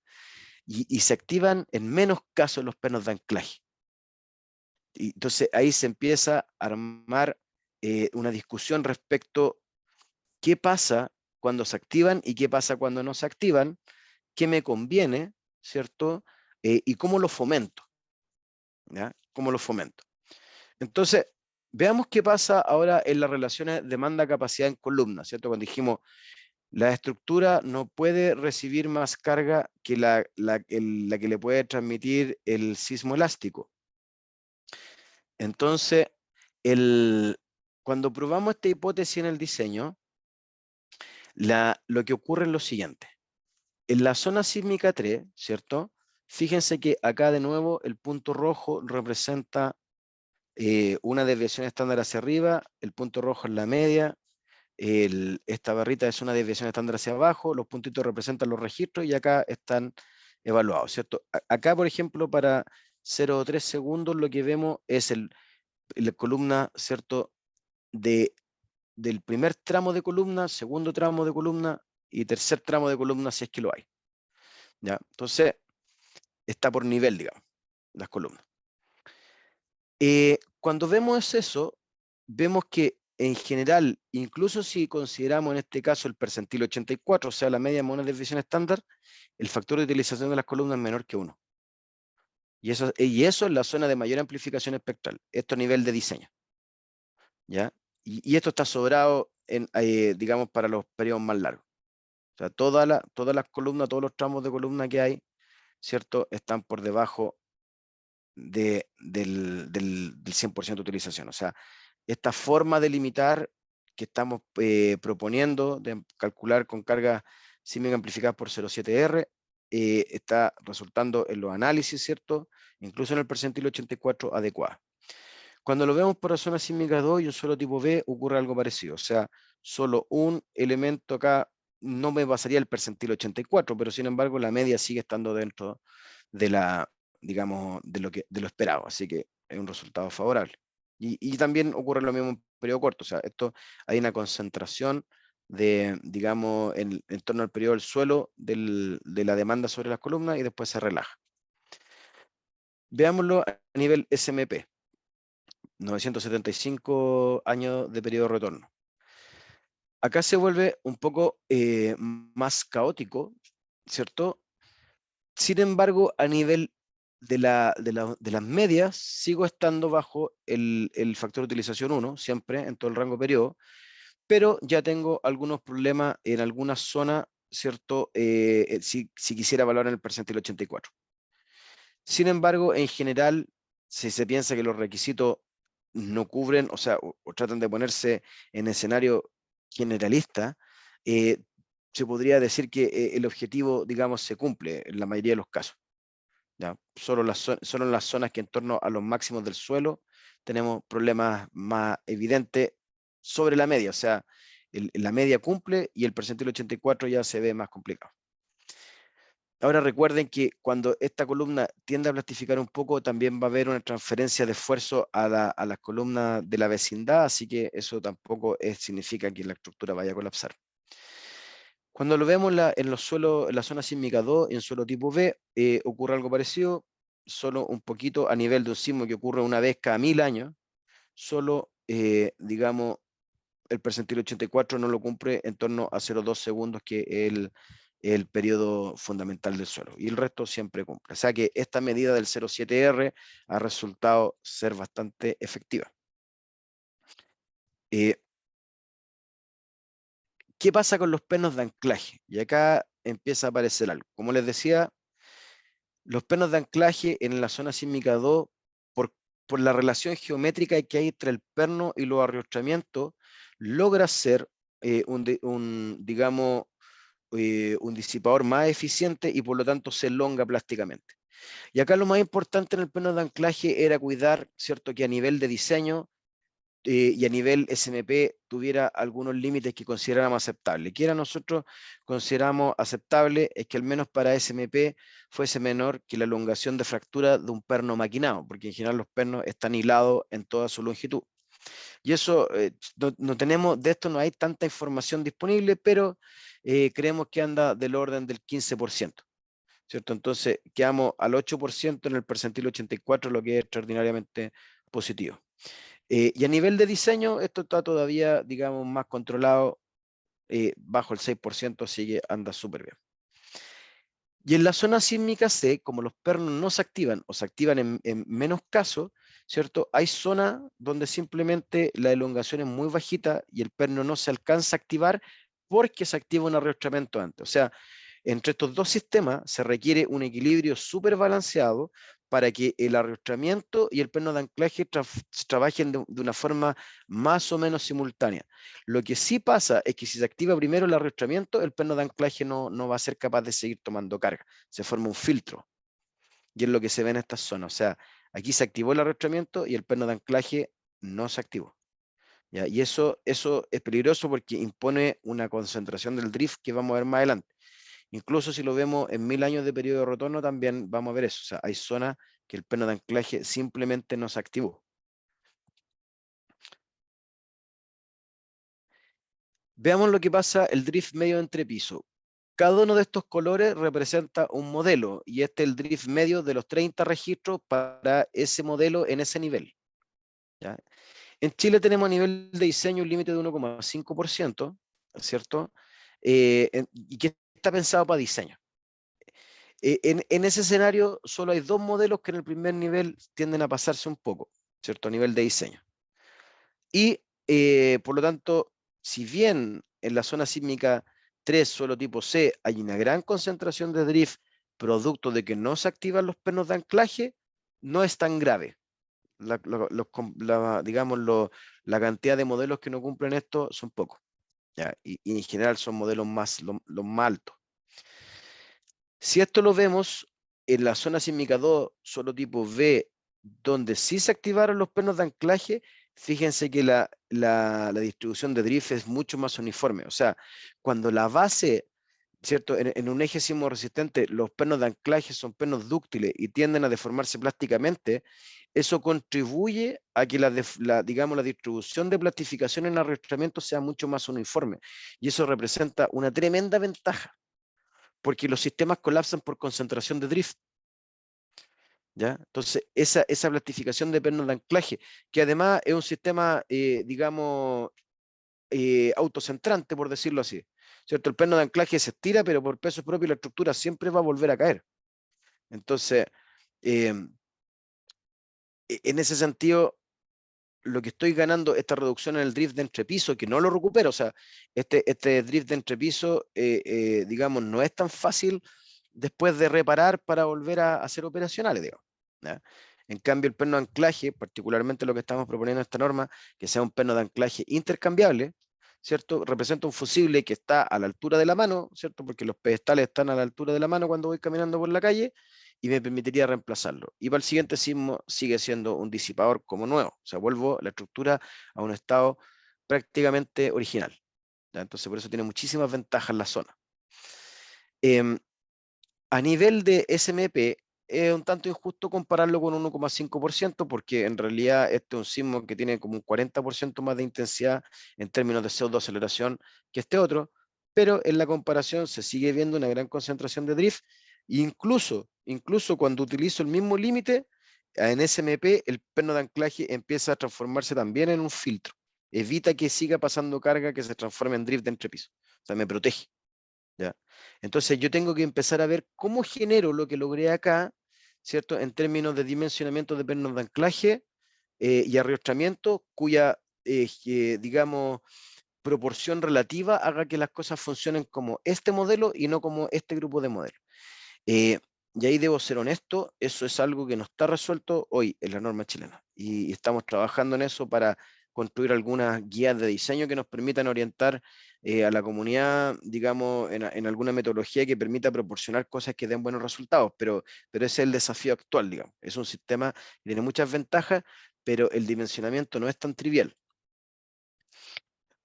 y se activan en menos casos los pernos de anclaje. Y entonces ahí se empieza a armar una discusión respecto qué pasa cuando se activan y qué pasa cuando no se activan, qué me conviene, ¿cierto? Y cómo lo fomento. ¿ya? ¿Cómo lo fomento? Entonces, veamos qué pasa ahora en las relaciones demanda-capacidad en columna, ¿cierto? Cuando dijimos, la estructura no puede recibir más carga que la que le puede transmitir el sismo elástico. Entonces, cuando probamos esta hipótesis en el diseño, lo que ocurre es lo siguiente. En la zona sísmica 3, ¿cierto? Fíjense que acá de nuevo el punto rojo representa una desviación estándar hacia arriba, el punto rojo es la media, esta barrita es una desviación estándar hacia abajo, los puntitos representan los registros y acá están evaluados, ¿cierto? Acá, por ejemplo, para 0,3 segundos lo que vemos es la columna, ¿cierto? Del primer tramo de columna, segundo tramo de columna y tercer tramo de columna, si es que lo hay. ¿Ya? Entonces, está por nivel, digamos, las columnas. Cuando vemos eso, vemos que en general, incluso si consideramos en este caso el percentil 84, o sea, la media móvil de desviación estándar, el factor de utilización de las columnas es menor que 1. Y eso es la zona de mayor amplificación espectral. Esto a nivel de diseño. ¿Ya? Y esto está sobrado, digamos, para los periodos más largos. O sea, todas las columnas, todos los tramos de columna que hay, ¿cierto? Están por debajo del 100% de utilización. O sea, esta forma de limitar que estamos proponiendo, de calcular con carga sísmica amplificada por 0,7R, está resultando en los análisis, ¿cierto? Incluso en el percentil 84 adecuada. Cuando lo vemos para zona sísmica 2 y un suelo tipo B, ocurre algo parecido. O sea, solo un elemento acá no me pasaría el percentil 84, pero sin embargo la media sigue estando dentro de digamos, de lo esperado. Así que es un resultado favorable. Y también ocurre lo mismo en periodo corto. O sea, hay una concentración digamos, en torno al periodo del suelo de la demanda sobre las columnas y después se relaja. Veámoslo a nivel SMP. 975 años de periodo de retorno. Acá se vuelve un poco más caótico, ¿cierto? Sin embargo, a nivel de las medias, sigo estando bajo el factor de utilización 1, siempre, en todo el rango periodo, pero ya tengo algunos problemas en alguna zona, ¿cierto? Si quisiera evaluar en el percentil 84. Sin embargo, en general, si se piensa que los requisitos no cubren, o sea, o tratan de ponerse en escenario generalista, se podría decir que el objetivo, digamos, se cumple en la mayoría de los casos. ¿Ya? Solo en las zonas que en torno a los máximos del suelo tenemos problemas más evidentes sobre la media, o sea, la media cumple y el percentil 84 ya se ve más complicado. Ahora recuerden que cuando esta columna tiende a plastificar un poco, también va a haber una transferencia de esfuerzo a las columnas de la vecindad, así que eso tampoco significa que la estructura vaya a colapsar. Cuando lo vemos en los suelos, en la zona sísmica 2, en suelo tipo B, ocurre algo parecido, solo un poquito a nivel de un sismo que ocurre una vez cada 1000 años, solo, digamos, el percentil 84 no lo cumple en torno a 0,2 segundos, que es el periodo fundamental del suelo, y el resto siempre cumple. O sea que esta medida del 0,7R ha resultado ser bastante efectiva. ¿Qué pasa con los pernos de anclaje? Y acá empieza a aparecer algo. Como les decía, los pernos de anclaje en la zona sísmica 2, por la relación geométrica que hay entre el perno y los arrastramientos, logra ser digamos, un disipador más eficiente y por lo tanto se elonga plásticamente. Y acá lo más importante en el perno de anclaje era cuidar, ¿cierto?, que a nivel de diseño y a nivel SMP tuviera algunos límites que consideráramos aceptables. Que era nosotros consideramos aceptable es que al menos para SMP fuese menor que la elongación de fractura de un perno maquinado, porque en general los pernos están hilados en toda su longitud. Y eso, no tenemos, de esto no hay tanta información disponible, pero creemos que anda del orden del 15%. ¿Cierto? Entonces quedamos al 8% en el percentil 84, lo que es extraordinariamente positivo. Y a nivel de diseño, esto está todavía, digamos, más controlado, bajo el 6%, así que anda súper bien. Y en la zona sísmica C, como los pernos no se activan o se activan en menos casos, ¿cierto? Hay zonas donde simplemente la elongación es muy bajita y el perno no se alcanza a activar porque se activa un arrastramiento antes. O sea, entre estos dos sistemas se requiere un equilibrio súper balanceado para que el arrastramiento y el perno de anclaje trabajen de una forma más o menos simultánea. Lo que sí pasa es que si se activa primero el arrastramiento, el perno de anclaje no va a ser capaz de seguir tomando carga. Se forma un filtro. Y es lo que se ve en estas zonas. O sea, aquí se activó el arrastramiento y el perno de anclaje no se activó. ¿Ya? Y eso es peligroso porque impone una concentración del drift que vamos a ver más adelante. Incluso si lo vemos en 1000 años de periodo de retorno, también vamos a ver eso. O sea, hay zonas que el perno de anclaje simplemente no se activó. Veamos lo que pasa el drift medio de entrepiso. Cada uno de estos colores representa un modelo y este es el drift medio de los 30 registros para ese modelo en ese nivel. ¿Ya? En Chile tenemos a nivel de diseño un límite de 1,5%, ¿cierto? Y que está pensado para diseño. En ese escenario solo hay dos modelos que en el primer nivel tienden a pasarse un poco, ¿cierto? A nivel de diseño. Y por lo tanto, si bien en la zona sísmica 3, suelo tipo C, hay una gran concentración de drift producto de que no se activan los pernos de anclaje, no es tan grave. Digamos, la cantidad de modelos que no cumplen esto son pocos. ¿Ya? Y en general son modelos los más altos. Si esto lo vemos en la zona sísmica 2, solo tipo B, donde sí se activaron los pernos de anclaje, fíjense que la distribución de drift es mucho más uniforme. O sea, cuando la base, ¿cierto? En un eje sismo resistente, los pernos de anclaje son pernos dúctiles y tienden a deformarse plásticamente, eso contribuye a que digamos, la distribución de plastificación en arrastramiento sea mucho más uniforme. Y eso representa una tremenda ventaja porque los sistemas colapsan por concentración de drift. ¿Ya? Entonces, esa plastificación de pernos de anclaje, que además es un sistema, digamos, autocentrante, por decirlo así. ¿Cierto? El perno de anclaje se estira, pero por peso propio la estructura siempre va a volver a caer. Entonces, en ese sentido, lo que estoy ganando, esta reducción en el drift de entrepiso, que no lo recupero, o sea, este drift de entrepiso, digamos, no es tan fácil después de reparar para volver a ser operacionales, digamos. ¿Ya? En cambio, el perno de anclaje, particularmente lo que estamos proponiendo en esta norma, que sea un perno de anclaje intercambiable, ¿cierto? Representa un fusible que está a la altura de la mano, ¿cierto? Porque los pedestales están a la altura de la mano cuando voy caminando por la calle, y me permitiría reemplazarlo. Y para el siguiente sismo sigue siendo un disipador como nuevo, o sea, vuelvo la estructura a un estado prácticamente original. ¿Ya? Entonces, por eso tiene muchísimas ventajas la zona. A nivel de SMP, es un tanto injusto compararlo con 1,5% porque en realidad este es un sismo que tiene como un 40% más de intensidad en términos de pseudoaceleración que este otro, pero en la comparación se sigue viendo una gran concentración de drift, e incluso cuando utilizo el mismo límite, en SMP el perno de anclaje empieza a transformarse también en un filtro, evita que siga pasando carga que se transforme en drift de entrepiso, o sea, me protege. ¿Ya? Entonces yo tengo que empezar a ver cómo genero lo que logré acá, ¿cierto? En términos de dimensionamiento de pernos de anclaje y arrastramiento, cuya, digamos, proporción relativa haga que las cosas funcionen como este modelo y no como este grupo de modelos. Y ahí debo ser honesto, eso es algo que no está resuelto hoy en la norma chilena. Y estamos trabajando en eso para construir algunas guías de diseño que nos permitan orientar a la comunidad, digamos, en alguna metodología que permita proporcionar cosas que den buenos resultados. Pero ese es el desafío actual, digamos. Es un sistema que tiene muchas ventajas, pero el dimensionamiento no es tan trivial.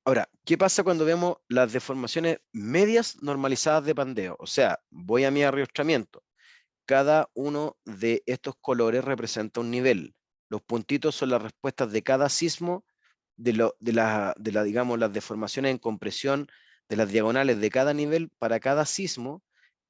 Ahora, ¿qué pasa cuando vemos las deformaciones medias normalizadas de pandeo? O sea, voy a mi arrastramiento. Cada uno de estos colores representa un nivel. Los puntitos son las respuestas de cada sismo, digamos, las deformaciones en compresión de las diagonales de cada nivel para cada sismo.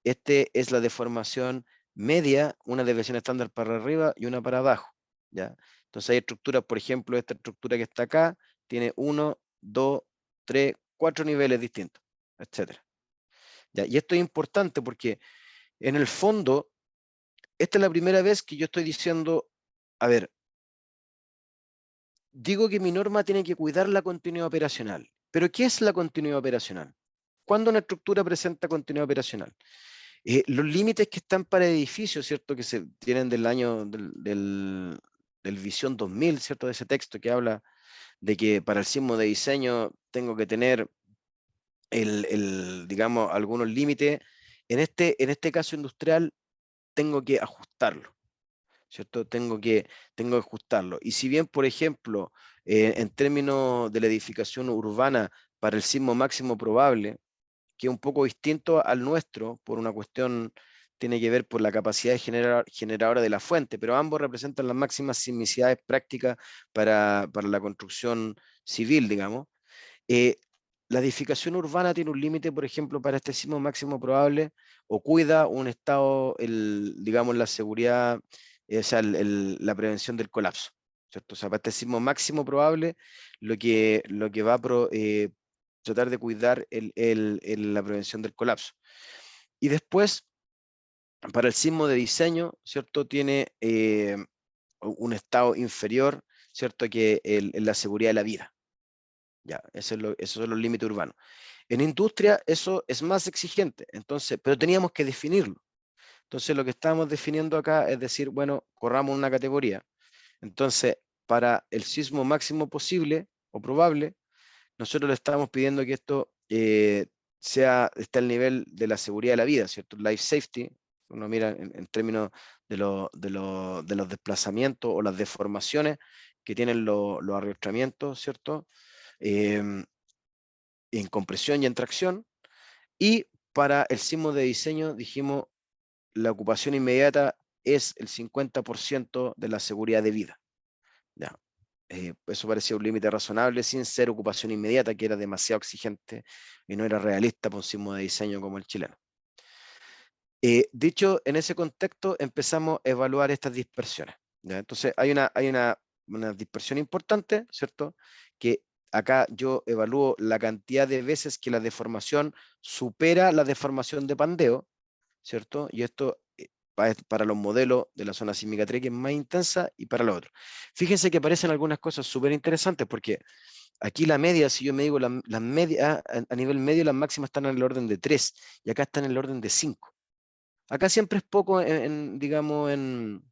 Este es la deformación media, una deviación estándar para arriba y una para abajo. ¿Ya? Entonces hay estructuras, por ejemplo, esta estructura que está acá, tiene 1, 2, 3, 4 niveles distintos, etc. ¿Ya? Y esto es importante porque En el fondo, esta es la primera vez que yo estoy diciendo, a ver, digo que mi norma tiene que cuidar la continuidad operacional. ¿Pero qué es la continuidad operacional? ¿Cuándo una estructura presenta continuidad operacional? Los límites que están para edificios, ¿cierto? Que se tienen del año del Visión 2000, ¿cierto? De ese texto que habla de que para el sismo de diseño tengo que tener digamos, algunos límites. En este caso industrial tengo que ajustarlo, ¿cierto? Tengo que ajustarlo. Y si bien, por ejemplo, en términos de la edificación urbana para el sismo máximo probable, que es un poco distinto al nuestro, por una cuestión, tiene que ver por la capacidad generadora de la fuente, pero ambos representan las máximas sismicidades prácticas para la construcción civil, digamos. Eh, la edificación urbana tiene un límite, por ejemplo, para este sismo máximo probable, o cuida un estado, digamos, la seguridad, o sea, la prevención del colapso, ¿cierto? O sea, para este sismo máximo probable, lo que va a tratar de cuidar la prevención del colapso. Y después, para el sismo de diseño, ¿cierto? Tiene un estado inferior, ¿cierto? Que la seguridad de la vida. Ya, esos son los límites urbanos. En industria eso es más exigente, entonces, pero teníamos que definirlo. Entonces lo que estábamos definiendo acá es decir, bueno, corramos una categoría. Entonces, para el sismo máximo posible o probable, nosotros le estamos pidiendo que esto esté al nivel de la seguridad de la vida, ¿cierto? Life safety, uno mira en términos de los desplazamientos o las deformaciones que tienen los arrastramientos, ¿cierto? En compresión y en tracción. Y para el sismo de diseño dijimos la ocupación inmediata es el 50% de la seguridad de vida. Ya. Eso parecía un límite razonable sin ser ocupación inmediata, que era demasiado exigente y no era realista para un sismo de diseño como el chileno. Dicho en ese contexto, empezamos a evaluar estas dispersiones. ¿Ya? Entonces hay una dispersión importante, ¿cierto? Que acá yo evalúo la cantidad de veces que la deformación supera la deformación de pandeo, ¿cierto? Y esto para los modelos de la zona sísmica 3 que es más intensa y para los otros. Fíjense que aparecen algunas cosas súper interesantes porque aquí la media, si yo me digo la media, a nivel medio las máximas están en el orden de 3 y acá están en el orden de 5. Acá siempre es poco, digamos, en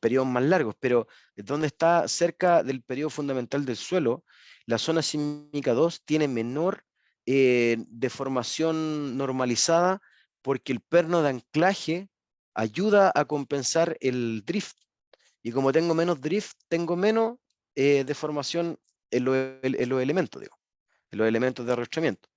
periodos más largos, pero donde está cerca del periodo fundamental del suelo, la zona sísmica 2 tiene menor deformación normalizada porque el perno de anclaje ayuda a compensar el drift. Y como tengo menos drift, tengo menos deformación en los elementos, digo, en los elementos de arrastramiento.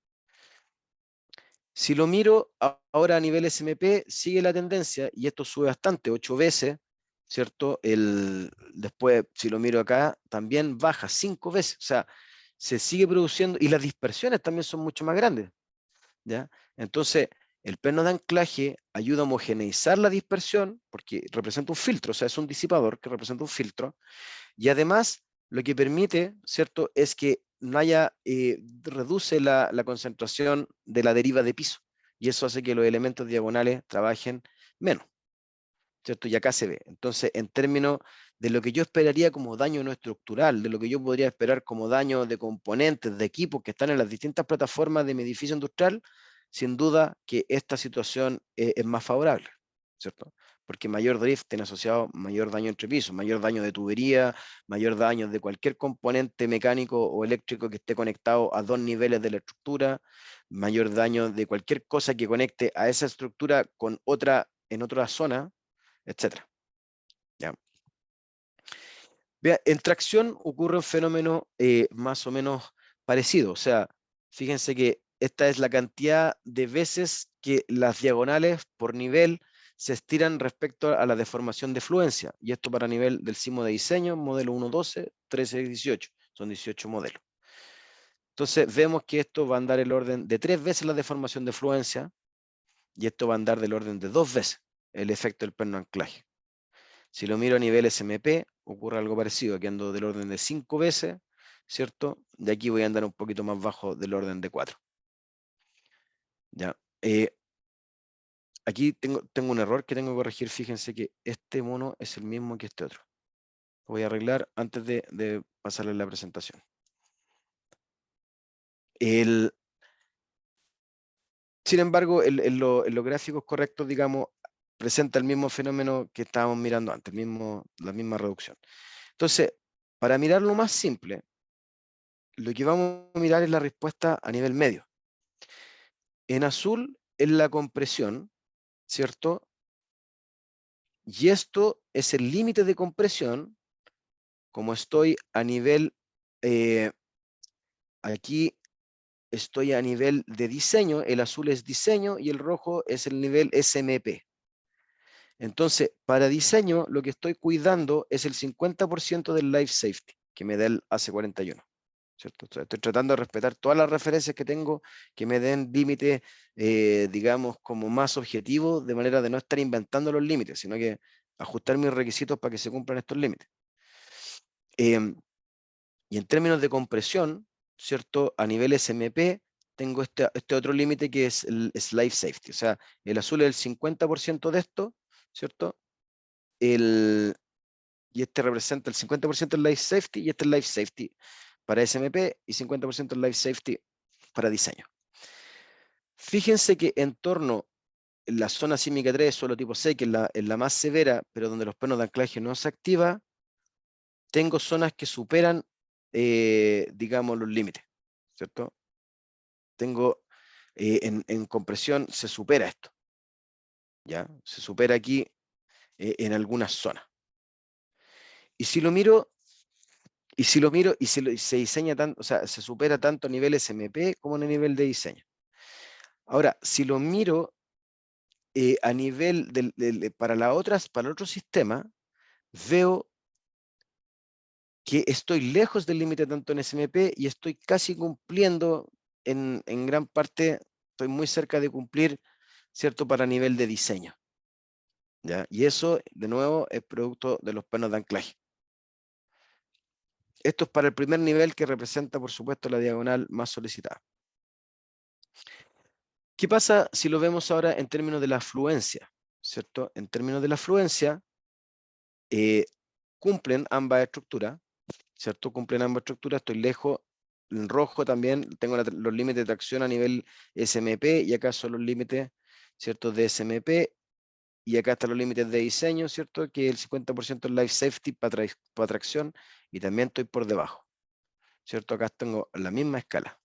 Si lo miro ahora a nivel SMP, sigue la tendencia y esto sube bastante, 8 veces, ¿cierto? Después, si lo miro acá, también baja 5 veces, o sea, se sigue produciendo y las dispersiones también son mucho más grandes, ¿ya? Entonces, el perno de anclaje ayuda a homogeneizar la dispersión porque representa un filtro, o sea, es un disipador que representa un filtro, y además lo que permite, ¿cierto?, es que no haya, reduce la concentración de la deriva de piso, y eso hace que los elementos diagonales trabajen menos, ¿cierto? Y acá se ve. Entonces, en términos de lo que yo esperaría como daño no estructural, de lo que yo podría esperar como daño de componentes, de equipos que están en las distintas plataformas de mi edificio industrial, sin duda que esta situación es más favorable, ¿cierto? Porque mayor drift tiene asociado mayor daño entre pisos, mayor daño de tubería, mayor daño de cualquier componente mecánico o eléctrico que esté conectado a dos niveles de la estructura, mayor daño de cualquier cosa que conecte a esa estructura con otra en otra zona, etc. ¿Ya? Vea, en tracción ocurre un fenómeno más o menos parecido. O sea, fíjense que esta es la cantidad de veces que las diagonales por nivel se estiran respecto a la deformación de fluencia. Y esto para nivel del sismo de diseño, modelo 1.12, 13.18. Son 18 modelos. Entonces vemos que esto va a andar el orden de 3 veces la deformación de fluencia y esto va a andar del orden de 2 veces el efecto del perno anclaje. Si lo miro a nivel SMP, ocurre algo parecido, aquí ando del orden de 5 veces, ¿cierto? De aquí voy a andar un poquito más bajo del orden de 4. ¿Ya? Aquí tengo un error que tengo que corregir. Fíjense que este mono es el mismo que este otro. Lo voy a arreglar antes de pasarle la presentación. Sin embargo, en los gráficos correctos, digamos, presenta el mismo fenómeno que estábamos mirando antes, la misma reducción. Entonces, para mirarlo más simple, lo que vamos a mirar es la respuesta a nivel medio. En azul es la compresión, ¿cierto? Y esto es el límite de compresión, como estoy a nivel, aquí estoy a nivel de diseño, el azul es diseño y el rojo es el nivel SMP. Entonces, para diseño, lo que estoy cuidando es el 50% del life safety, que me da el AC41. ¿Cierto? Estoy tratando de respetar todas las referencias que tengo, que me den límites, digamos, como más objetivos, de manera de no estar inventando los límites, sino que ajustar mis requisitos para que se cumplan estos límites. Y en términos de compresión, ¿cierto? A nivel SMP, tengo este otro límite que es el life safety. O sea, el azul es el 50% de esto, ¿cierto? Y este representa el 50% del life safety y este es life safety para SMP y 50% del life safety para diseño. Fíjense que en torno a la zona sísmica 3, suelo tipo 6, que es la más severa, pero donde los pernos de anclaje no se activan, tengo zonas que superan, digamos, los límites, ¿cierto? Tengo, en compresión se supera esto, ¿ya? Se supera aquí en algunas zonas. Y si lo miro y se diseña tanto, o sea, se supera tanto a nivel SMP como en el nivel de diseño. Ahora, si lo miro a nivel para el otro sistema, veo que estoy lejos del límite tanto en SMP y estoy casi cumpliendo en gran parte, estoy muy cerca de cumplir, ¿cierto? Para nivel de diseño, ¿ya? Y eso, de nuevo, es producto de los pernos de anclaje. Esto es para el primer nivel, que representa, por supuesto, la diagonal más solicitada. ¿Qué pasa si lo vemos ahora en términos de la afluencia? ¿Cierto? En términos de la afluencia, cumplen ambas estructuras, ¿cierto? Cumplen ambas estructuras, estoy lejos, en rojo también tengo los límites de tracción a nivel SMP, y acá son los límites, ¿cierto? De SMP, y acá están los límites de diseño, ¿cierto? Que el 50% es life safety para tracción, y también estoy por debajo, ¿cierto? Acá tengo la misma escala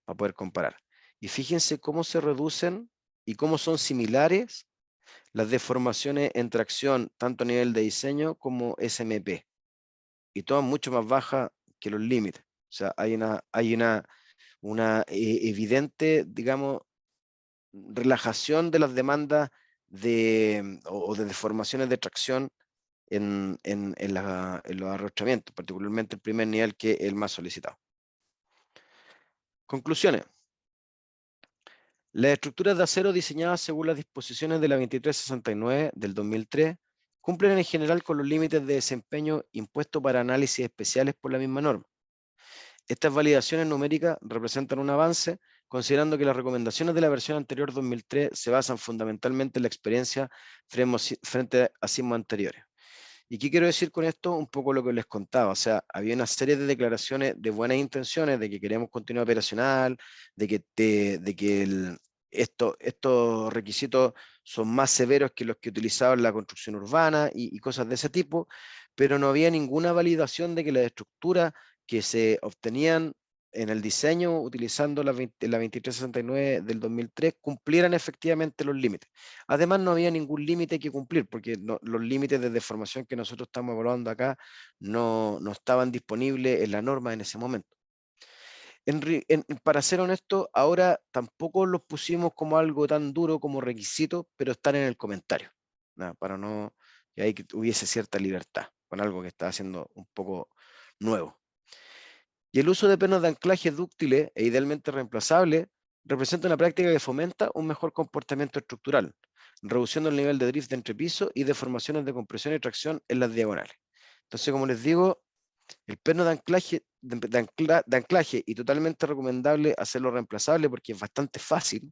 para poder comparar. Y fíjense cómo se reducen y cómo son similares las deformaciones en tracción, tanto a nivel de diseño como SMP, y todas mucho más bajas que los límites. O sea, hay una evidente, digamos, relajación de las demandas o de deformaciones de tracción en los arrastramientos, particularmente el primer nivel, que es el más solicitado. Conclusiones. Las estructuras de acero diseñadas según las disposiciones de la 2369 del 2003 cumplen en general con los límites de desempeño impuestos para análisis especiales por la misma norma. Estas validaciones numéricas representan un avance, considerando que las recomendaciones de la versión anterior 2003 se basan fundamentalmente en la experiencia frente a sismos anteriores. ¿Y qué quiero decir con esto? Un poco lo que les contaba. O sea, había una serie de declaraciones de buenas intenciones, de que queremos continuidad operacional, de que estos requisitos son más severos que los que utilizaba en la construcción urbana y cosas de ese tipo, pero no había ninguna validación de que las estructuras que se obtenían en el diseño utilizando la 2369 del 2003 cumplieran efectivamente los límites. Además, no había ningún límite que cumplir, porque los límites de deformación que nosotros estamos evaluando acá no estaban disponibles en la norma en ese momento. Para ser honesto, ahora tampoco los pusimos como algo tan duro como requisito, pero están en el comentario, ¿no? Para no que ahí hubiese cierta libertad con algo que está haciendo un poco nuevo. Y el uso de pernos de anclaje dúctiles e idealmente reemplazables representa una práctica que fomenta un mejor comportamiento estructural, reduciendo el nivel de drift de entrepiso y deformaciones de compresión y tracción en las diagonales. Entonces, como les digo, el perno de anclaje y totalmente recomendable hacerlo reemplazable, porque es bastante fácil.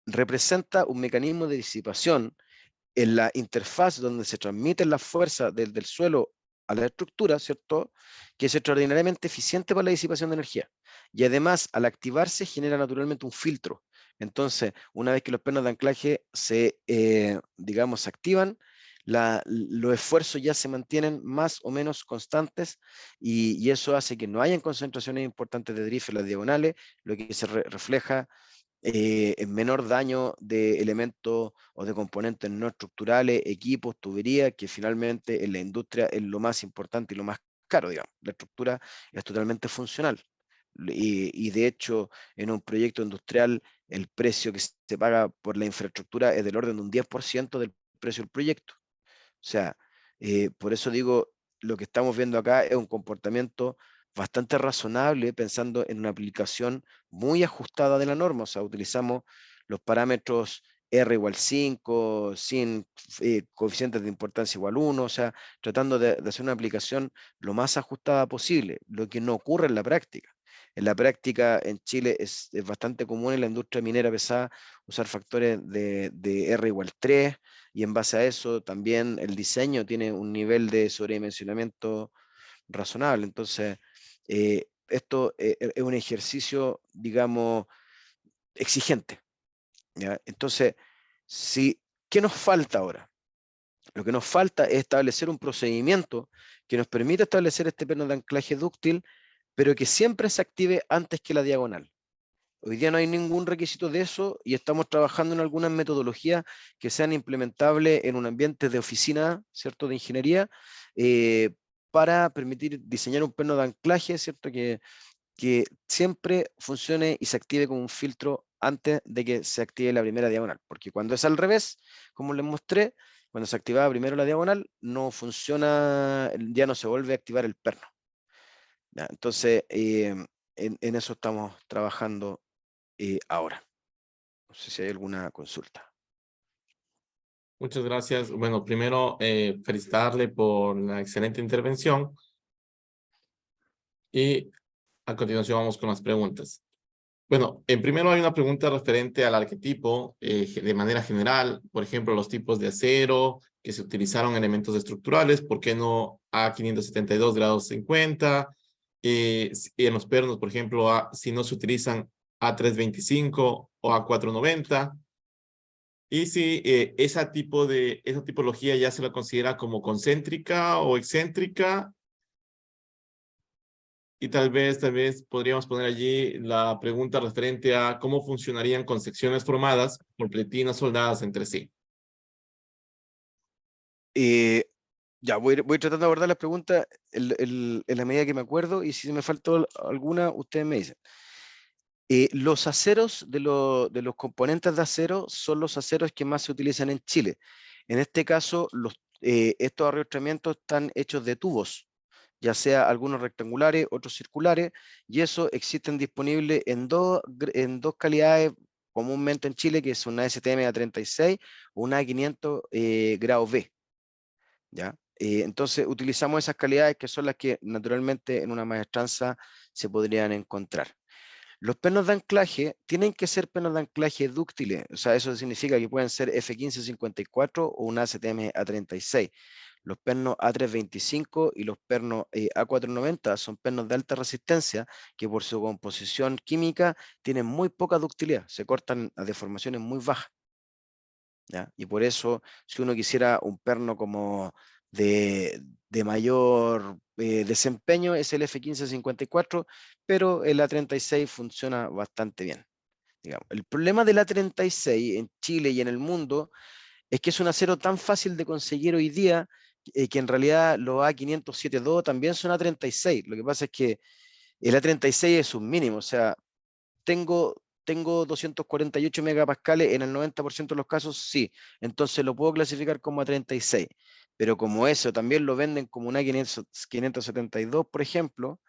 representa un mecanismo de disipación en la interfaz donde se transmiten las fuerzas del suelo a la estructura, ¿cierto? Que es extraordinariamente eficiente para la disipación de energía. Y además, al activarse, genera naturalmente un filtro. Entonces, una vez que los pernos de anclaje se, digamos, se activan, los esfuerzos ya se mantienen más o menos constantes y eso hace que no hayan concentraciones importantes de drift en las diagonales, lo que se refleja en menor daño de elementos o de componentes no estructurales, equipos, tuberías, que finalmente en la industria es lo más importante y lo más caro, digamos. La estructura es totalmente funcional. Y de hecho, en un proyecto industrial, el precio que se paga por la infraestructura es del orden de un 10% del precio del proyecto. O sea, por eso digo, lo que estamos viendo acá es un comportamiento bastante razonable pensando en una aplicación muy ajustada de la norma. O sea, utilizamos los parámetros R igual 5, sin coeficientes de importancia igual 1, o sea, tratando de hacer una aplicación lo más ajustada posible, lo que no ocurre en la práctica. En la práctica en Chile es bastante común en la industria minera pesada usar factores de R igual 3, y en base a eso también el diseño tiene un nivel de sobredimensionamiento razonable. Entonces, esto es un ejercicio, digamos, exigente, ¿ya? Entonces, ¿qué nos falta ahora? Lo que nos falta es establecer un procedimiento que nos permita establecer este perno de anclaje dúctil, pero que siempre se active antes que la diagonal. Hoy día no hay ningún requisito de eso y estamos trabajando en algunas metodologías que sean implementables en un ambiente de oficina, ¿cierto?, de ingeniería, para permitir diseñar un perno de anclaje, ¿cierto?, que siempre funcione y se active como un filtro antes de que se active la primera diagonal. Porque cuando es al revés, como les mostré, cuando se activaba primero la diagonal, no funciona, ya no se vuelve a activar el perno. ¿Ya? Entonces, en eso estamos trabajando ahora. No sé si hay alguna consulta. Muchas gracias. Bueno, primero felicitarle por la excelente intervención y a continuación vamos con las preguntas. Bueno, en primero hay una pregunta referente al arquetipo de manera general, por ejemplo, los tipos de acero que se utilizaron en elementos estructurales, ¿por qué no A572 grados 50? Y en los pernos, por ejemplo, si no se utilizan A325 o A490. Y si esa tipología ya se la considera como concéntrica o excéntrica. Y tal vez podríamos poner allí la pregunta referente a cómo funcionarían con secciones formadas por pletinas soldadas entre sí. Ya, voy tratando de abordar las preguntas en la medida que me acuerdo, y si me faltó alguna, ustedes me dicen. Los aceros de los componentes de acero son los aceros que más se utilizan en Chile. En este caso, estos arriostramientos están hechos de tubos, ya sea algunos rectangulares, otros circulares, y eso existen disponibles en dos calidades comúnmente en Chile, que es una STM A36 o una A500 grado B. ¿Ya? Entonces utilizamos esas calidades que son las que naturalmente en una maestranza se podrían encontrar. Los pernos de anclaje tienen que ser pernos de anclaje dúctiles, o sea, eso significa que pueden ser F1554 o un ACTM A36. Los pernos A325 y los pernos A490 son pernos de alta resistencia que por su composición química tienen muy poca ductilidad, se cortan a deformaciones muy bajas, ¿ya? Y por eso, si uno quisiera un perno como de mayor desempeño, es el F1554, pero el A36 funciona bastante bien, digamos. El problema del A36 en Chile y en el mundo es que es un acero tan fácil de conseguir hoy día que en realidad los A507.2 también son A36. Lo que pasa es que el A36 es un mínimo, o sea, tengo 248 megapascales en el 90% de los casos, sí. Entonces lo puedo clasificar como A36. Pero como eso también lo venden como una 572, por ejemplo,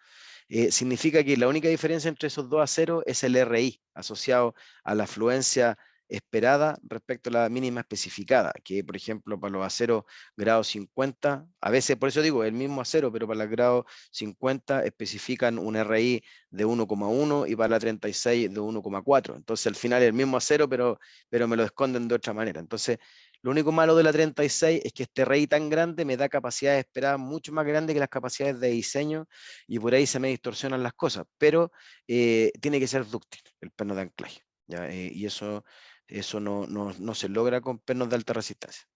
significa que la única diferencia entre esos dos aceros es el RI, asociado a la afluencia esperada respecto a la mínima especificada, que por ejemplo para los aceros grado 50, a veces por eso digo el mismo acero, pero para el grado 50 especifican un RI de 1,1 y para la 36 de 1,4. Entonces al final es el mismo acero, pero me lo esconden de otra manera. Entonces lo único malo de la 36 es que este RI tan grande me da capacidades esperadas mucho más grandes que las capacidades de diseño y por ahí se me distorsionan las cosas, pero tiene que ser dúctil el perno de anclaje, ¿ya? Y eso no se logra con pernos de alta resistencia.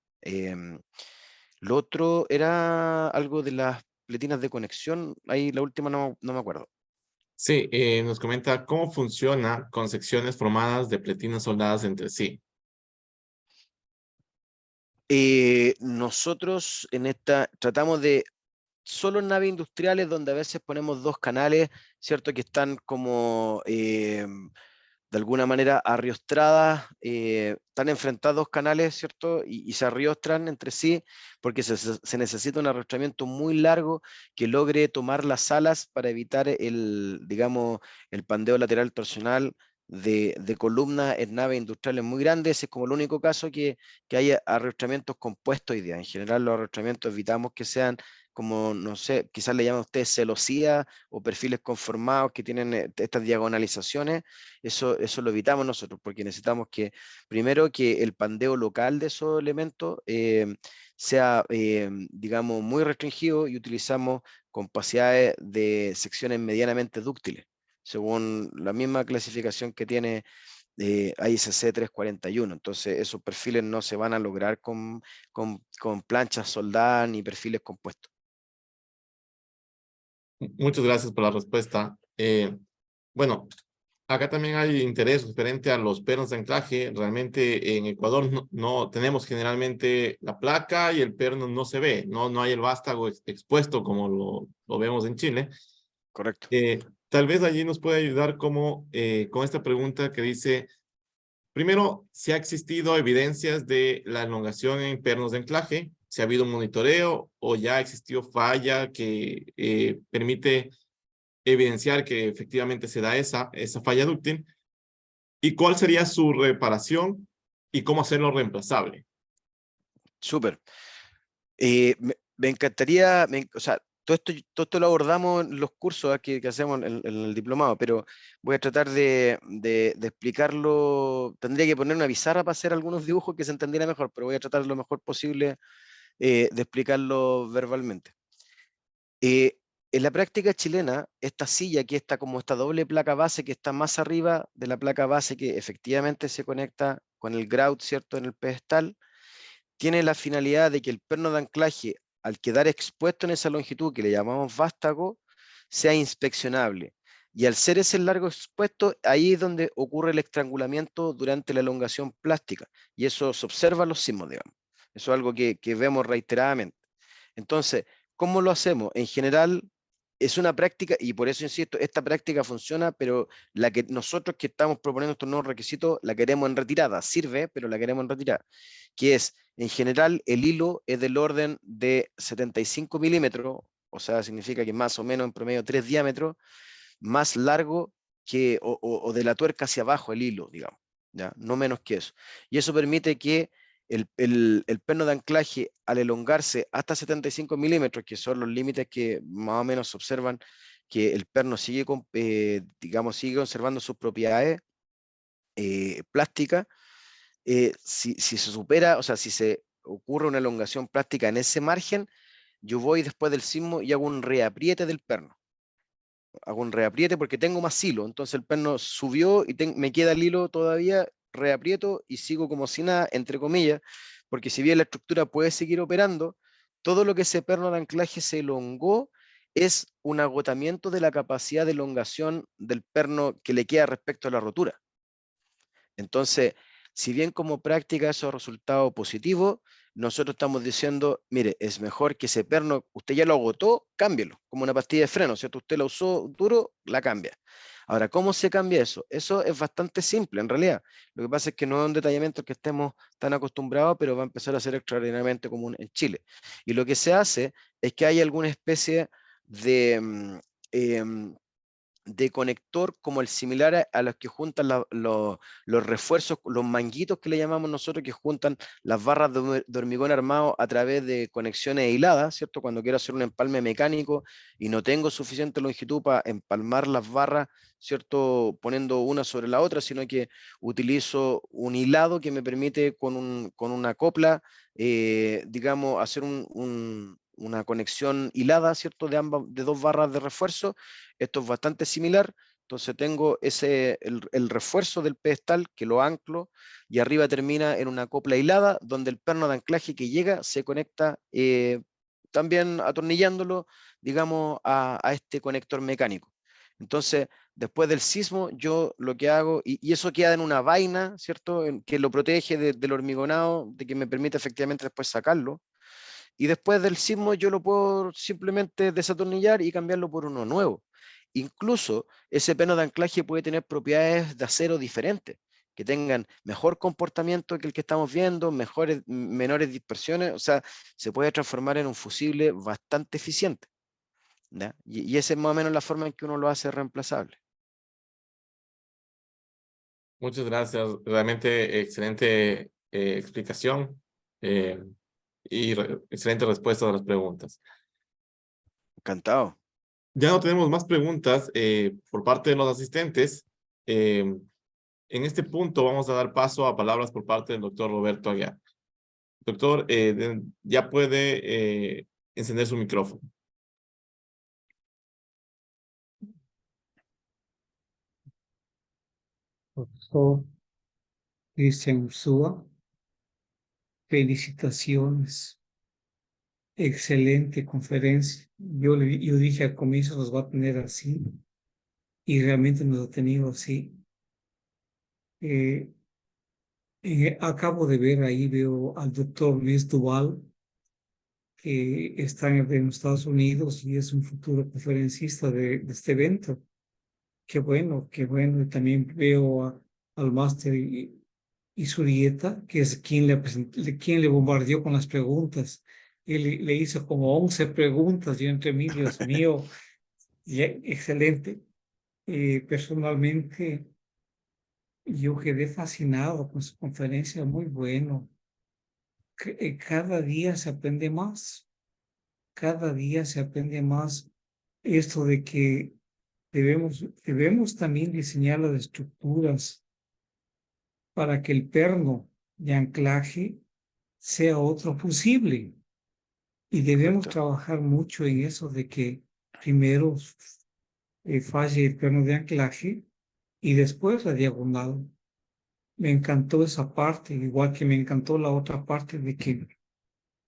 Lo otro era algo de las pletinas de conexión, ahí la última no me acuerdo. Sí, nos comenta cómo funciona con secciones formadas de pletinas soldadas entre sí. Nosotros en esta tratamos de solo en naves industriales donde a veces ponemos dos canales, ¿cierto? Que están como de alguna manera arriostradas, están enfrentados dos canales, ¿cierto? Y se arriostran entre sí porque se necesita un arrostramiento muy largo que logre tomar las alas para evitar digamos, el pandeo lateral torsional de columnas en naves industriales muy grandes. Ese es como el único caso que hay arrostramientos compuestos hoy día. En general los arrostramientos evitamos que sean como, no sé, quizás le llaman a ustedes celosías o perfiles conformados que tienen estas diagonalizaciones. Eso lo evitamos nosotros porque necesitamos que, primero, que el pandeo local de esos elementos sea, digamos, muy restringido y utilizamos capacidades de secciones medianamente dúctiles, según la misma clasificación que tiene ISC 341. Entonces, esos perfiles no se van a lograr con planchas soldadas ni perfiles compuestos. Muchas gracias por la respuesta. Bueno, acá también hay interés referente a los pernos de anclaje. Realmente en Ecuador no tenemos generalmente la placa y el perno no se ve, no hay el vástago expuesto como lo vemos en Chile. Correcto. Tal vez allí nos puede ayudar como con esta pregunta que dice, primero, si ha existido evidencias de la elongación en pernos de anclaje, si ha habido un monitoreo o ya existió falla que permite evidenciar que efectivamente se da esa falla dúctil, y cuál sería su reparación y cómo hacerlo reemplazable. Súper. Me encantaría, o sea, todo esto lo abordamos en los cursos que hacemos en el diplomado, pero voy a tratar de explicarlo. Tendría que poner una pizarra para hacer algunos dibujos que se entendiera mejor, pero voy a tratar lo mejor posible de explicarlo verbalmente. En la práctica chilena, esta silla que está como esta doble placa base que está más arriba de la placa base que efectivamente se conecta con el grout, ¿cierto?, en el pedestal, tiene la finalidad de que el perno de anclaje, al quedar expuesto en esa longitud que le llamamos vástago, sea inspeccionable. Y al ser ese largo expuesto, ahí es donde ocurre el estrangulamiento durante la elongación plástica. Y eso se observa en los sismos, digamos. Eso es algo que vemos reiteradamente. Entonces, ¿cómo lo hacemos? En general, es una práctica, y por eso insisto, esta práctica funciona, pero la que nosotros que estamos proponiendo estos nuevos requisitos, la queremos en retirada. Sirve, pero la queremos en retirada. Que es, en general, el hilo es del orden de 75 milímetros, o sea, significa que más o menos en promedio 3 diámetros, más largo que, o de la tuerca hacia abajo el hilo, digamos, ¿ya? No menos que eso. Y eso permite que el perno de anclaje, al elongarse hasta 75 milímetros, que son los límites que más o menos se observan, que el perno sigue, digamos, sigue conservando sus propiedades plásticas, si se supera, o sea, si se ocurre una elongación plástica en ese margen, yo voy después del sismo y hago un reapriete del perno. Hago un reapriete porque tengo más hilo, entonces el perno subió y me queda el hilo todavía, reaprieto y sigo como si nada, entre comillas, porque si bien la estructura puede seguir operando, todo lo que ese perno de anclaje se elongó es un agotamiento de la capacidad de elongación del perno que le queda respecto a la rotura. Entonces, si bien como práctica eso ha resultado positivo, nosotros estamos diciendo, mire, es mejor que ese perno, usted ya lo agotó, cámbielo, como una pastilla de freno, ¿cierto? Usted la usó duro, la cambia. Ahora, ¿cómo se cambia eso? Eso es bastante simple, en realidad. Lo que pasa es que no es un detallamiento que estemos tan acostumbrados, pero va a empezar a ser extraordinariamente común en Chile. Y lo que se hace es que hay alguna especie de de conector como el similar a los que juntan los refuerzos, los manguitos que le llamamos nosotros, que juntan las barras de hormigón armado a través de conexiones hiladas, ¿cierto? Cuando quiero hacer un empalme mecánico y no tengo suficiente longitud para empalmar las barras, ¿cierto? Poniendo una sobre la otra, sino que utilizo un hilado que me permite con una copla, digamos, hacer una conexión hilada, ¿cierto? De dos barras de refuerzo. Esto es bastante similar. Entonces tengo el refuerzo del pedestal que lo anclo y arriba termina en una copla hilada donde el perno de anclaje que llega se conecta también atornillándolo, digamos, a este conector mecánico. Entonces, después del sismo, yo lo que hago, y eso queda en una vaina, ¿cierto? Que lo protege del hormigonado, de que me permite efectivamente después sacarlo. Y después del sismo yo lo puedo simplemente desatornillar y cambiarlo por uno nuevo. Incluso ese peno de anclaje puede tener propiedades de acero diferentes, que tengan mejor comportamiento que el que estamos viendo, menores dispersiones, o sea, se puede transformar en un fusible bastante eficiente, ¿ya? Y esa es más o menos la forma en que uno lo hace reemplazable. Muchas gracias. Realmente excelente explicación y excelente respuesta a las preguntas. Encantado. Ya no tenemos más preguntas por parte de los asistentes. En este punto vamos a dar paso a palabras por parte del doctor Roberto Aguiar. Doctor, ya puede encender su micrófono. Profesor Cristian Ursúa, felicitaciones. Excelente conferencia. Yo dije al comienzo nos va a tener así y realmente nos ha tenido así. Acabo de ver ahí, veo al doctor Luis Duval, que está en Estados Unidos y es un futuro conferencista de este evento. Qué bueno, qué bueno. Y también veo al máster y su dieta, que es quien le bombardeó con las preguntas. Él le hizo como 11 preguntas. Yo entre mí, Dios mío, excelente. Personalmente, yo quedé fascinado con su conferencia, muy bueno. Cada día se aprende más, cada día se aprende más esto de que debemos también diseñar las estructuras para que el perno de anclaje sea otro fusible. Y debemos Correcto. trabajar mucho en eso de que primero falle el perno de anclaje y después la diagonal. Me encantó esa parte, igual que me encantó la otra parte de que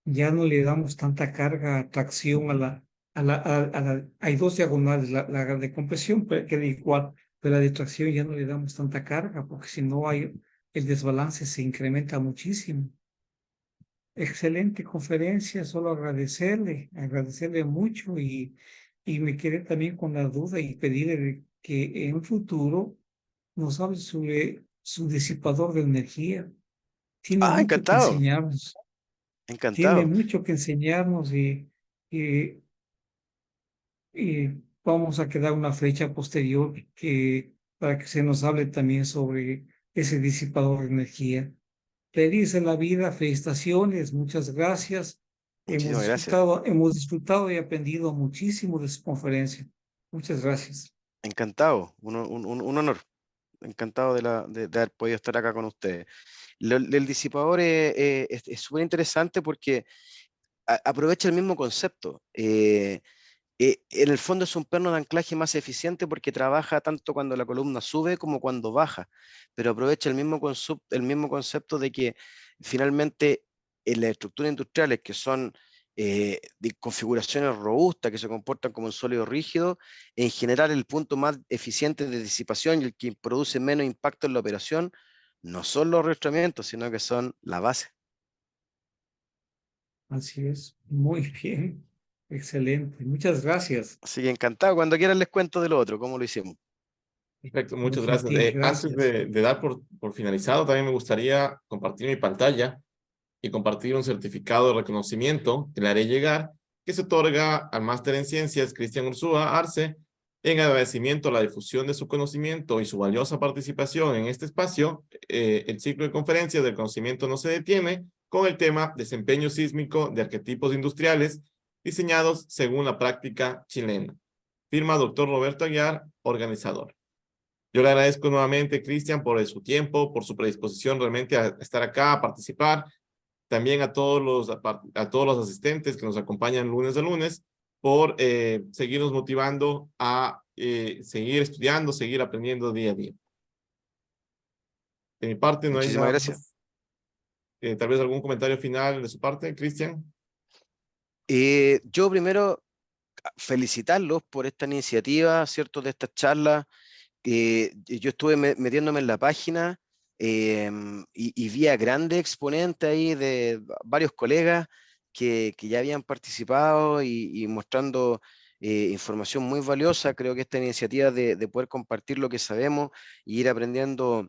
ya no le damos tanta carga a tracción hay dos diagonales, la de compresión queda igual, pero la de tracción ya no le damos tanta carga, porque si no el desbalance se incrementa muchísimo. Excelente conferencia, solo agradecerle mucho y me quedé también con la duda y pedirle que en un futuro nos hable sobre su disipador de energía. Tiene Ah, mucho que encantado. enseñarnos, tiene Encantado. mucho que enseñarnos y, y vamos a quedar una fecha posterior para que se nos hable también sobre ese disipador de energía. Feliz en la vida, felicitaciones, muchas gracias. Muchísimas gracias. Hemos disfrutado y aprendido muchísimo de su conferencia. Muchas gracias. Encantado. Un honor. Encantado de haber podido estar acá con ustedes. El disipador es súper interesante porque aprovecha el mismo concepto. En el fondo es un perno de anclaje más eficiente porque trabaja tanto cuando la columna sube como cuando baja, pero aprovecha el mismo concepto de que finalmente en las estructuras industriales que son de configuraciones robustas, que se comportan como un sólido rígido, en general el punto más eficiente de disipación y el que produce menos impacto en la operación no son los revestimientos, sino que son la base. Así es. Muy bien. Excelente. Muchas gracias. Así que encantado, cuando quieran les cuento de lo otro, cómo lo hicimos. Perfecto, Muy muchas gracias. gentil. Antes Gracias. de dar por finalizado, también me gustaría compartir mi pantalla y compartir un certificado de reconocimiento que le haré llegar, que se otorga al máster en ciencias Cristian Ursúa Arce En agradecimiento a la difusión de su conocimiento y su valiosa participación en este espacio, el ciclo de conferencias del conocimiento no se detiene con el tema desempeño sísmico de arquetipos industriales diseñados según la práctica chilena. Firma Dr. Roberto Aguiar, organizador. Yo le agradezco nuevamente, Cristian, por su tiempo, por su predisposición realmente a estar acá, a participar. También a todos los asistentes que nos acompañan lunes a lunes por seguirnos motivando a seguir estudiando, seguir aprendiendo día a día. De mi parte no hay Muchísimas nada gracias. más. Tal vez algún comentario final de su parte, Cristian. Yo primero felicitarlos por esta iniciativa, ¿cierto? De estas charlas. Yo estuve metiéndome en la página y vi a grandes exponentes ahí de varios colegas que ya habían participado y mostrando información muy valiosa. Creo que esta iniciativa de poder compartir lo que sabemos y ir aprendiendo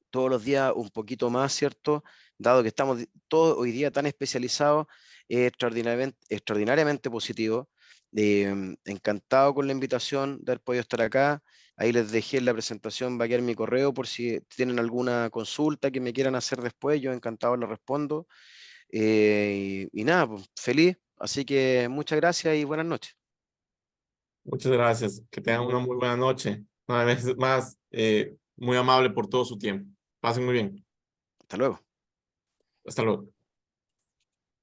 todos los días un poquito más, ¿cierto? Dado que estamos todos hoy día tan especializados, es extraordinariamente positivo. Encantado con la invitación de haber podido estar acá. Ahí les dejé en la presentación, va a quedar mi correo por si tienen alguna consulta que me quieran hacer después, yo encantado les respondo. Y nada, pues, feliz. Así que muchas gracias y buenas noches. Muchas gracias. Que tengan una muy buena noche. Una vez más, muy amable por todo su tiempo. Pasen muy bien. Hasta luego. Hasta luego.